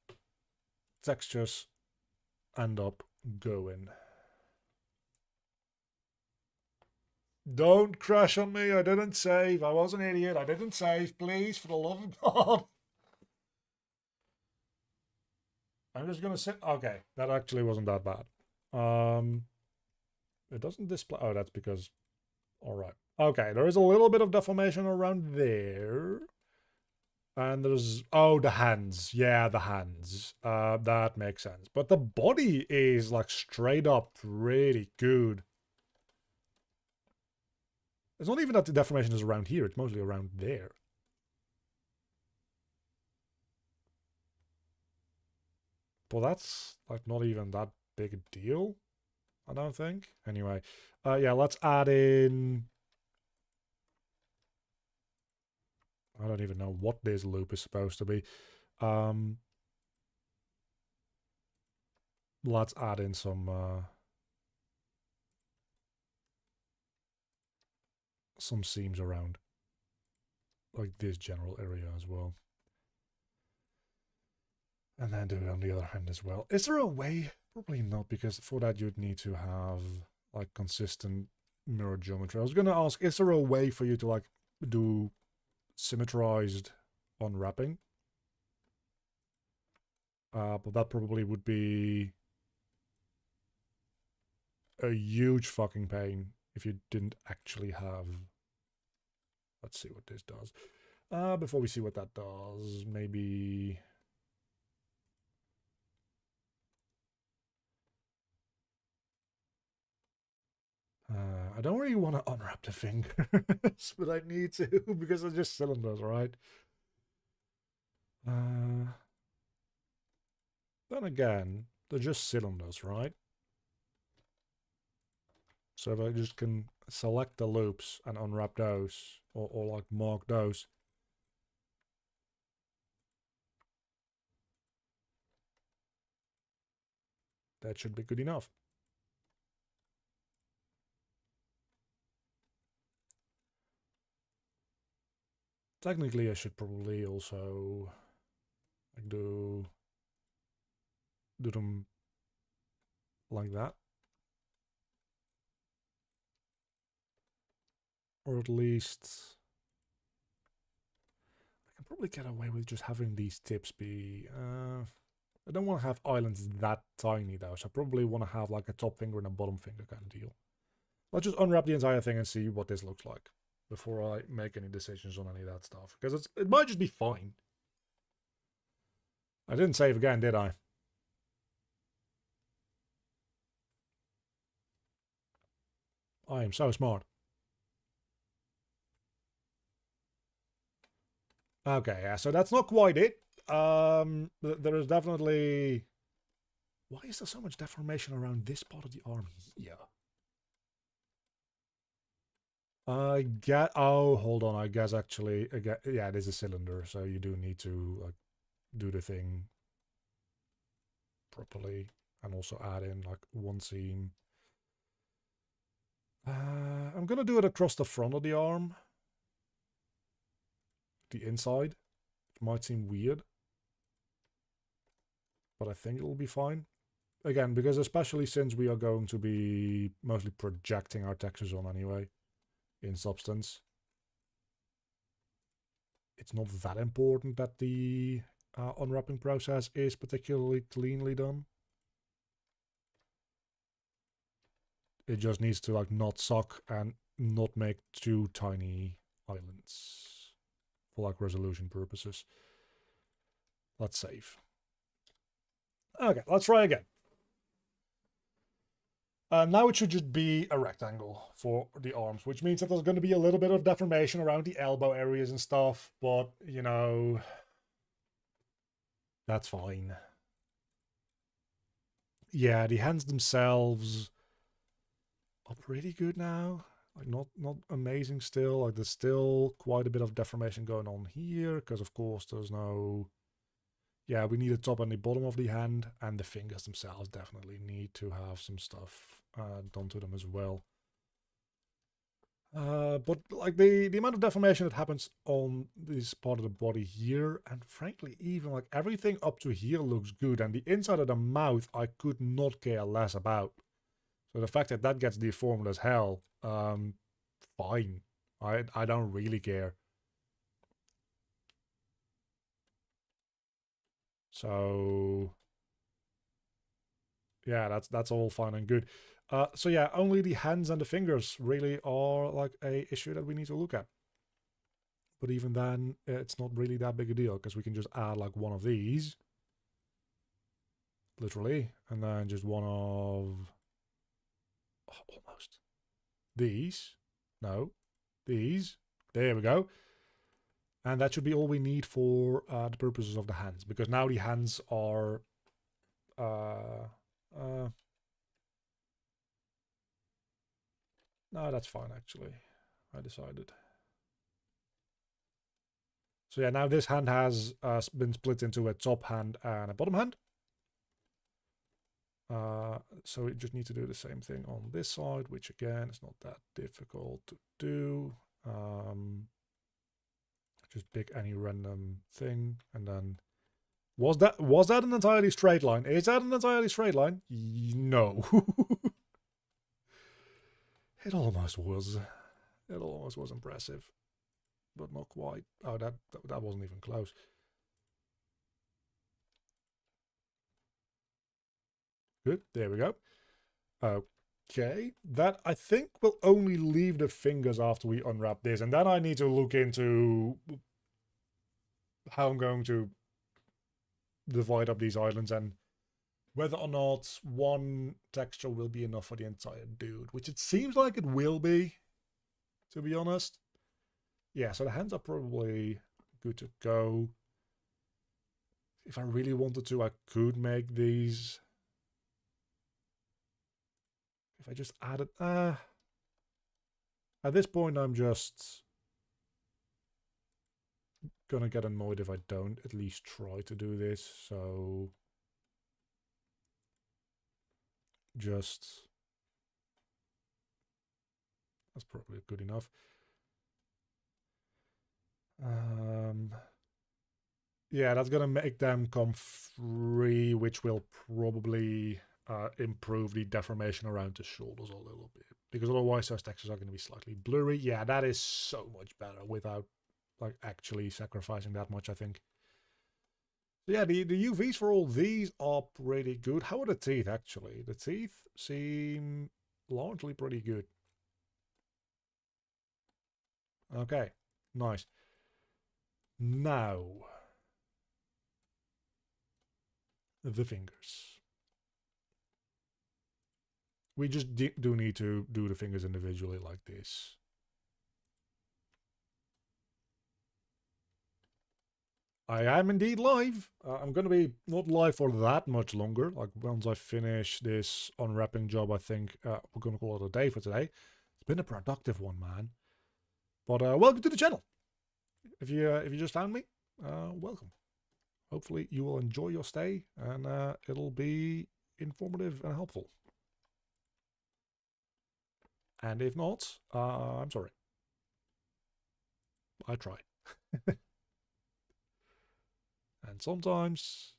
textures end up going. Don't crash on me. I didn't save. I was an idiot. I didn't save. Please, for the love of God. I'm just going to sit. Okay, that actually wasn't that bad. It doesn't display. Oh, that's because. All right. Okay, there is a little bit of deformation around there. And there's, oh, the hands. Yeah, the hands. That makes sense. But the body is like straight up pretty good. It's not even that the deformation is around here. It's mostly around there. But that's like not even that big a deal, I don't think. Anyway, yeah, let's add in... I don't even know what this loop is supposed to be. Let's add in some seams around, like this general area as well. And then do it on the other hand as well. Is there a way? Probably not, because for that you'd need to have like consistent mirror geometry. I was going to ask, is there a way for you to like do symmetrized unwrapping? But that probably would be a huge fucking pain if you didn't actually have... Let's see what this does. Before we see what that does, maybe... I don't really want to unwrap the fingers, but I need to because they're just cylinders, right? Then again, they're just cylinders, right? So if I just can select the loops and unwrap those, or like mark those. That should be good enough. Technically, I should probably also like do them like that. Or at least I can probably get away with just having these tips be... I don't want to have islands that tiny though, so I probably want to have like a top finger and a bottom finger kind of deal. Let's just unwrap the entire thing and see what this looks like before I make any decisions on any of that stuff. Because it might just be fine. I didn't save again, did I? I am so smart. Okay, yeah, so that's not quite it. There is definitely... Why is there so much deformation around this part of the arm here? I get... Oh, hold on. I guess actually... yeah, it is a cylinder, so you do need to like do the thing properly and also add in like one seam. I'm gonna do it across the front of the arm. The inside. It might seem weird, but I think it'll be fine. Again, because especially since we are going to be mostly projecting our textures on anyway, in Substance, it's not that important that the unwrapping process is particularly cleanly done. It just needs to like not suck and not make too tiny islands for like resolution purposes. Let's save. Okay, let's try again. Now it should just be a rectangle for the arms, which means that there's going to be a little bit of deformation around the elbow areas and stuff, but, you know, that's fine. Yeah, the hands themselves are pretty good now. Like, not amazing still. Like, there's still quite a bit of deformation going on here, because, of course, there's no... Yeah, we need the top and the bottom of the hand, and the fingers themselves definitely need to have some stuff done to them as well. But like the amount of deformation that happens on this part of the body here, and frankly, even like everything up to here looks good, and the inside of the mouth I could not care less about. So the fact that that gets deformed as hell, fine. I don't really care. So yeah, that's all fine and good. So yeah, only the hands and the fingers really are like a issue that we need to look at. But even then, it's not really that big a deal, because we can just add like one of these, literally, and then just one of almost these. No, these. There we go. And that should be all we need for the purposes of the hands, because now the hands are no, that's fine actually. I decided. So yeah, now this hand has been split into a top hand and a bottom hand. So we just need to do the same thing on this side, which again is not that difficult to do. Just pick any random thing, and then was that an entirely straight line? Is that an entirely straight line? No. It almost was. It almost was impressive, but not quite. Oh, that wasn't even close. Good. There we go. Okay, that I think will only leave the fingers after we unwrap this, and then I need to look into how I'm going to divide up these islands and whether or not one texture will be enough for the entire dude, which it seems like it will be, to be honest. Yeah, so the hands are probably good to go. If I really wanted to, I could make these. If I just added... at this point, I'm just gonna get annoyed if I don't at least try to do this, so... Just... That's probably good enough. Yeah, that's gonna make them come free, which will probably improve the deformation around the shoulders a little bit, because otherwise those textures are going to be slightly blurry. Yeah, that is so much better without like actually sacrificing that much, I think. So yeah, the UVs for all these are pretty good. How are the teeth actually? The teeth seem largely pretty good. Okay, nice. Now, the fingers. We just do need to do the fingers individually like this. I am indeed live. I'm going to be not live for that much longer. Like, once I finish this unwrapping job, I think we're going to call it a day for today. It's been a productive one, man. But welcome to the channel. If you just found me, welcome. Hopefully you will enjoy your stay, and it'll be informative and helpful. And if not, I'm sorry. I try. And sometimes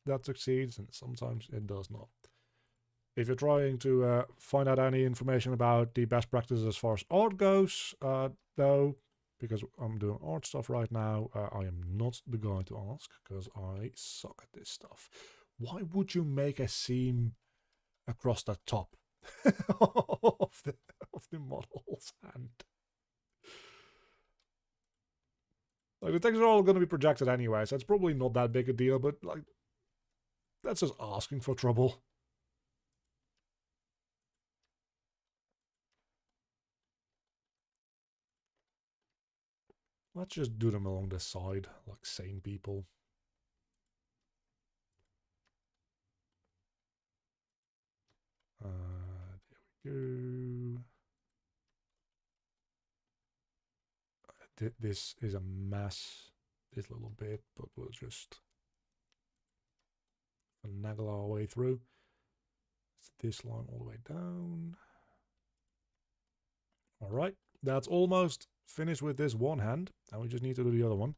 that succeeds, and sometimes it does not. If you're trying to find out any information about the best practices as far as art goes, though, because I'm doing art stuff right now, I am not the guy to ask, because I suck at this stuff. Why would you make a seam across the top of the model's hand? Like, the textures are all going to be projected anyway, so it's probably not that big a deal, but like, that's just asking for trouble. Let's just do them along the side, like sane people. There we go. This is a mess, this little bit, but we'll just finagle our way through. It's this line all the way down. All right, that's almost finished with this one hand, and we just need to do the other one.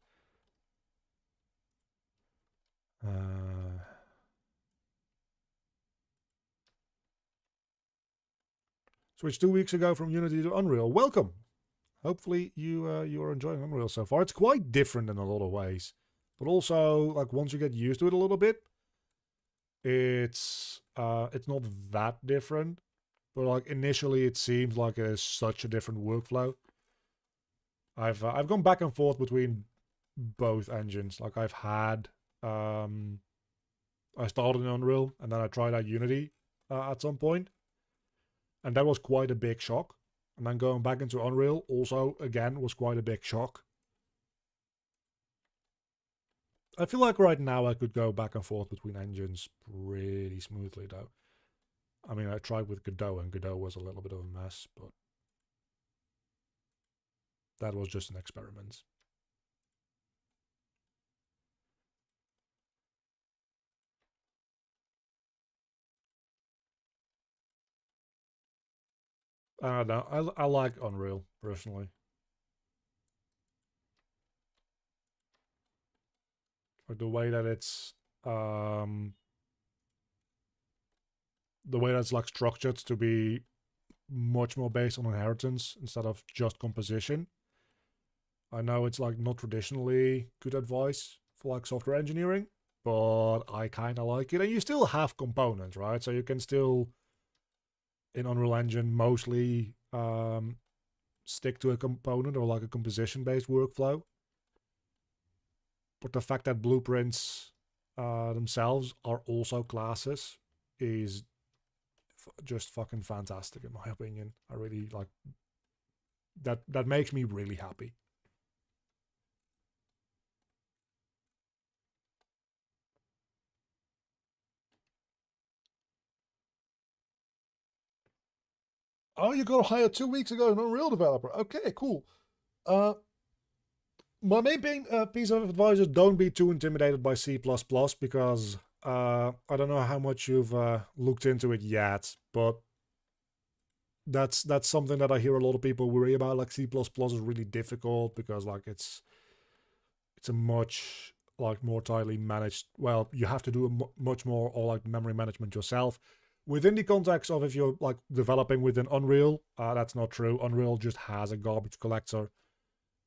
Switched 2 weeks ago from Unity to Unreal. Welcome. Hopefully you are enjoying Unreal so far. It's quite different in a lot of ways, but also like once you get used to it a little bit, it's not that different. But like initially, it seems like it is such a different workflow. I've gone back and forth between both engines. Like I've had I started in Unreal and then I tried out Unity at some point, and that was quite a big shock. And then going back into Unreal also again was quite a big shock. I feel like right now I could go back and forth between engines pretty smoothly though. I mean, I tried with Godot, and Godot was a little bit of a mess, but that was just an experiment. I don't know. I like Unreal, personally. Like the way that it's like structured to be much more based on inheritance instead of just composition. I know it's like not traditionally good advice for like software engineering, but I kind of like it. And you still have components, right? So you can still, in Unreal Engine, mostly stick to a component or like a composition-based workflow. But the fact that blueprints themselves are also classes is just fucking fantastic in my opinion. I really like that. That makes me really happy. Oh, you got hired 2 weeks ago, an Unreal developer. Okay, cool. My main piece of advice is don't be too intimidated by C++ because I don't know how much you've looked into it yet, but that's something that I hear a lot of people worry about. Like C++ is really difficult because like it's a much like more tightly managed. Well, you have to do much more or like memory management yourself. Within the context of if you're like developing within Unreal, that's not true. Unreal just has a garbage collector,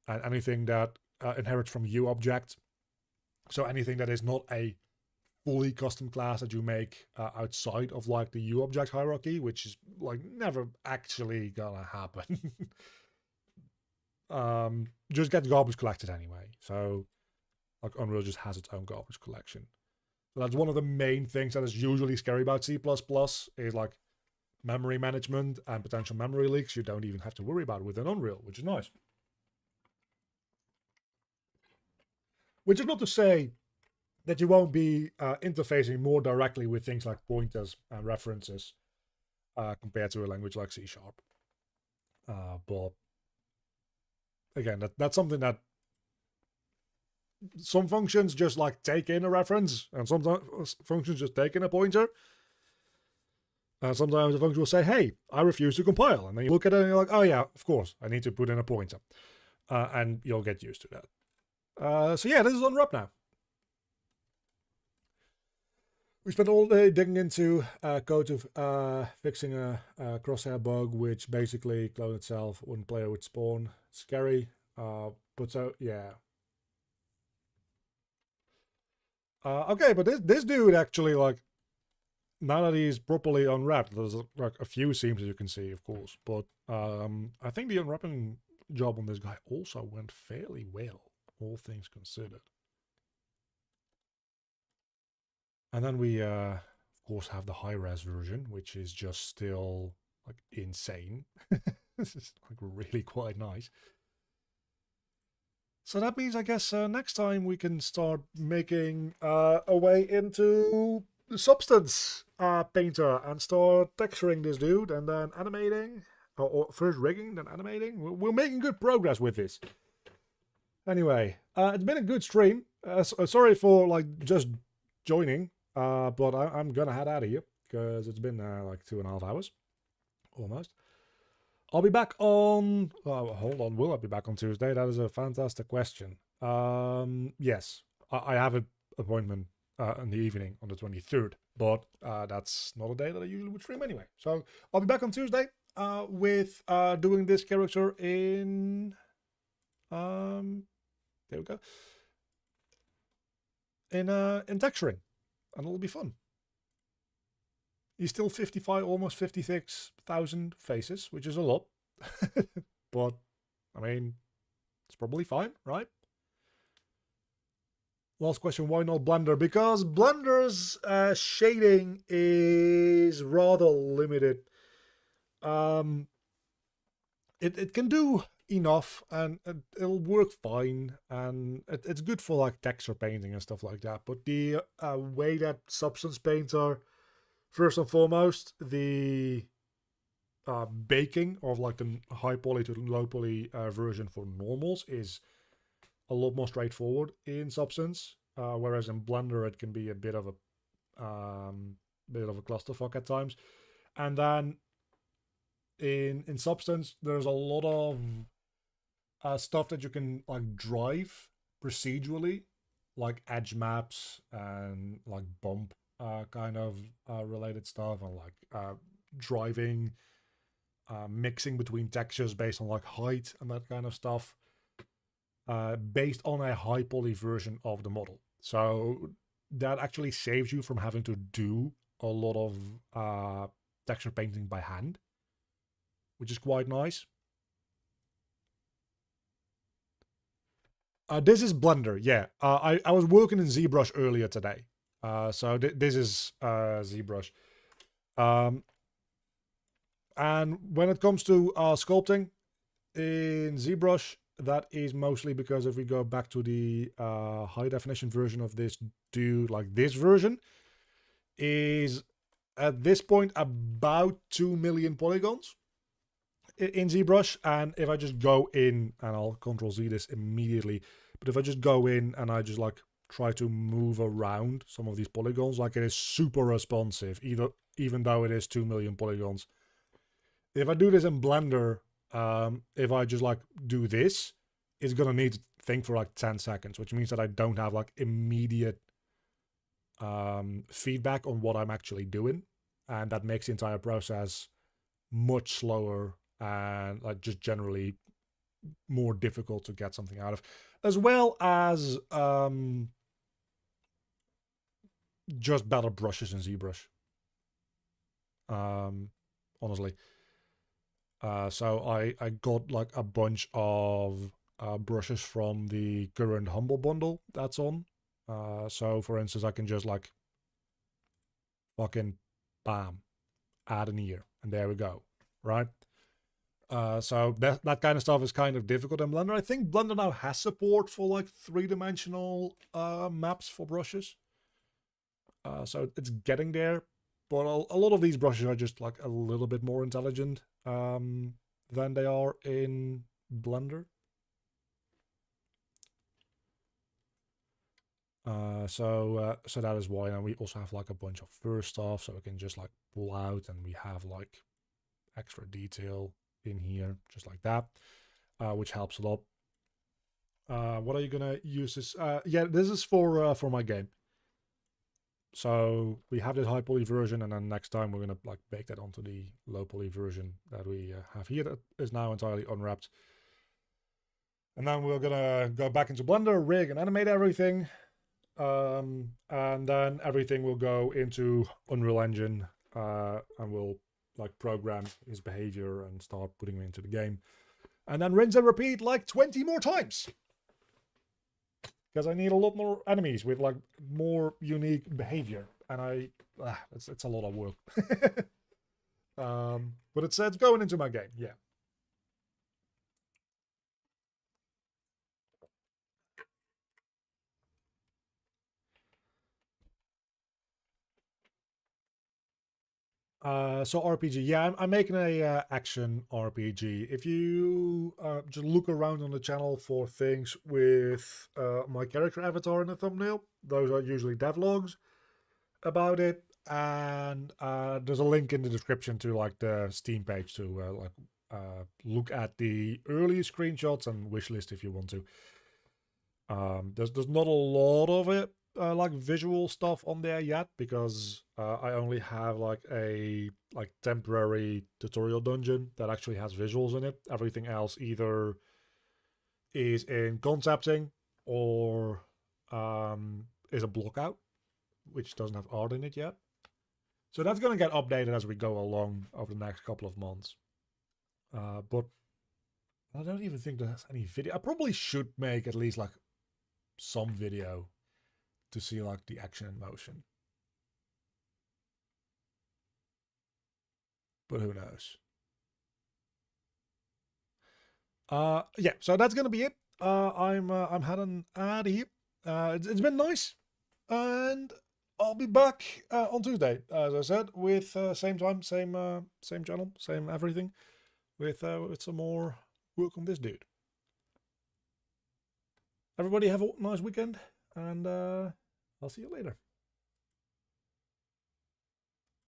and anything that inherits from U object, so anything that is not a fully custom class that you make outside of like the U object hierarchy, which is like never actually gonna happen. Just gets garbage collected anyway. So like Unreal just has its own garbage collection. So that's one of the main things that is usually scary about C++ is like memory management and potential memory leaks. You don't even have to worry about it within Unreal, which is nice. Which is not to say that you won't be interfacing more directly with things like pointers and references compared to a language like C#. But again, that's something that some functions just like take in a reference, and sometimes functions just take in a pointer. And sometimes the function will say, hey, I refuse to compile. And then you look at it and you're like, oh yeah, of course, I need to put in a pointer. And you'll get used to that. So yeah, this is Unwrap now. We spent all day digging into code of fixing a crosshair bug, which basically cloned itself when player would spawn. Scary, but so yeah. Okay, but this dude actually, like, now that he's properly unwrapped, there's like a few seams as you can see, of course, but I think the unwrapping job on this guy also went fairly well, all things considered. And then we, of course, have the high-res version, which is just still like insane. This is like really quite nice. So that means, I guess, next time we can start making a way into the Substance Painter and start texturing this dude and then animating. Or first rigging, then animating. We're making good progress with this. Anyway, it's been a good stream. Sorry for like just joining, but I'm gonna head out of here because it's been like 2.5 hours, almost. I'll be back on. Hold on, will I be back on Tuesday? That is a fantastic question. Yes, I have an appointment in the evening on the 23rd, but that's not a day that I usually would stream anyway. So I'll be back on Tuesday with doing this character in. There we go. In texturing, and it'll be fun. He's still 55, almost 56,000 faces, which is a lot. But, I mean, it's probably fine, right? Last question, why not Blender? Because Blender's shading is rather limited. It can do enough, and it'll work fine, and it's good for like texture painting and stuff like that. But the way that Substance Painter, first and foremost, the baking of like the high poly to low poly version for normals is a lot more straightforward in Substance, whereas in Blender it can be a bit of a clusterfuck at times. And then in Substance there's a lot of stuff that you can like drive procedurally, like edge maps and like bump kind of related stuff, and like driving, mixing between textures based on like height and that kind of stuff, based on a high poly version of the model. So that actually saves you from having to do a lot of texture painting by hand, which is quite nice. This is Blender, yeah. I was working in ZBrush earlier today. So this is ZBrush. And when it comes to sculpting in ZBrush, that is mostly because if we go back to the high definition version of this dude, like this version is at this point about 2 million polygons in ZBrush. And if I just go in, and I'll Control Z this immediately, but if I just go in and I just like try to move around some of these polygons, like it is super responsive, even though it is 2 million polygons. If I do this in Blender, if I just like do this, it's gonna need to think for like 10 seconds, which means that I don't have like immediate feedback on what I'm actually doing, and that makes the entire process much slower and like just generally more difficult to get something out of, as well as just better brushes in ZBrush, honestly. So I got like a bunch of brushes from the current Humble bundle that's on. So for instance, I can just like fucking bam, add an ear, and there we go, right? So that kind of stuff is kind of difficult in Blender. I think Blender now has support for like 3-dimensional maps for brushes. So it's getting there, but a lot of these brushes are just like a little bit more intelligent than they are in Blender. So that is why. And we also have like a bunch of fur stuff, so we can just like pull out, and we have like extra detail in here, just like that, which helps a lot. What are you gonna use this? Yeah, this is for my game. So we have this high poly version, and then next time we're gonna like bake that onto the low poly version that we have here, that is now entirely unwrapped. And then we're gonna go back into Blender, rig and animate everything, and then everything will go into Unreal Engine, and we'll like program his behavior and start putting him into the game, and then rinse and repeat like 20 more times. Because I need a lot more enemies with like more unique behavior, and it's a lot of work. But it's going into my game, yeah. So RPG, yeah, I'm making a action RPG. If you just look around on the channel for things with my character avatar in the thumbnail, those are usually devlogs about it. And there's a link in the description to like the Steam page to look at the early screenshots and wishlist if you want to. There's not a lot of it, like visual stuff on there yet, because I only have like a temporary tutorial dungeon that actually has visuals in it. Everything else either is in concepting or is a block out, which doesn't have art in it yet. So that's going to get updated as we go along over the next couple of months. But I don't even think there's any video. I probably should make at least like some video to see like the action in motion. But who knows? Yeah, so that's gonna be it. I'm heading out of here. It's been nice, and I'll be back on Tuesday, as I said, with same time, same channel, same everything, with some more work on this dude. Everybody have a nice weekend, and I'll see you later.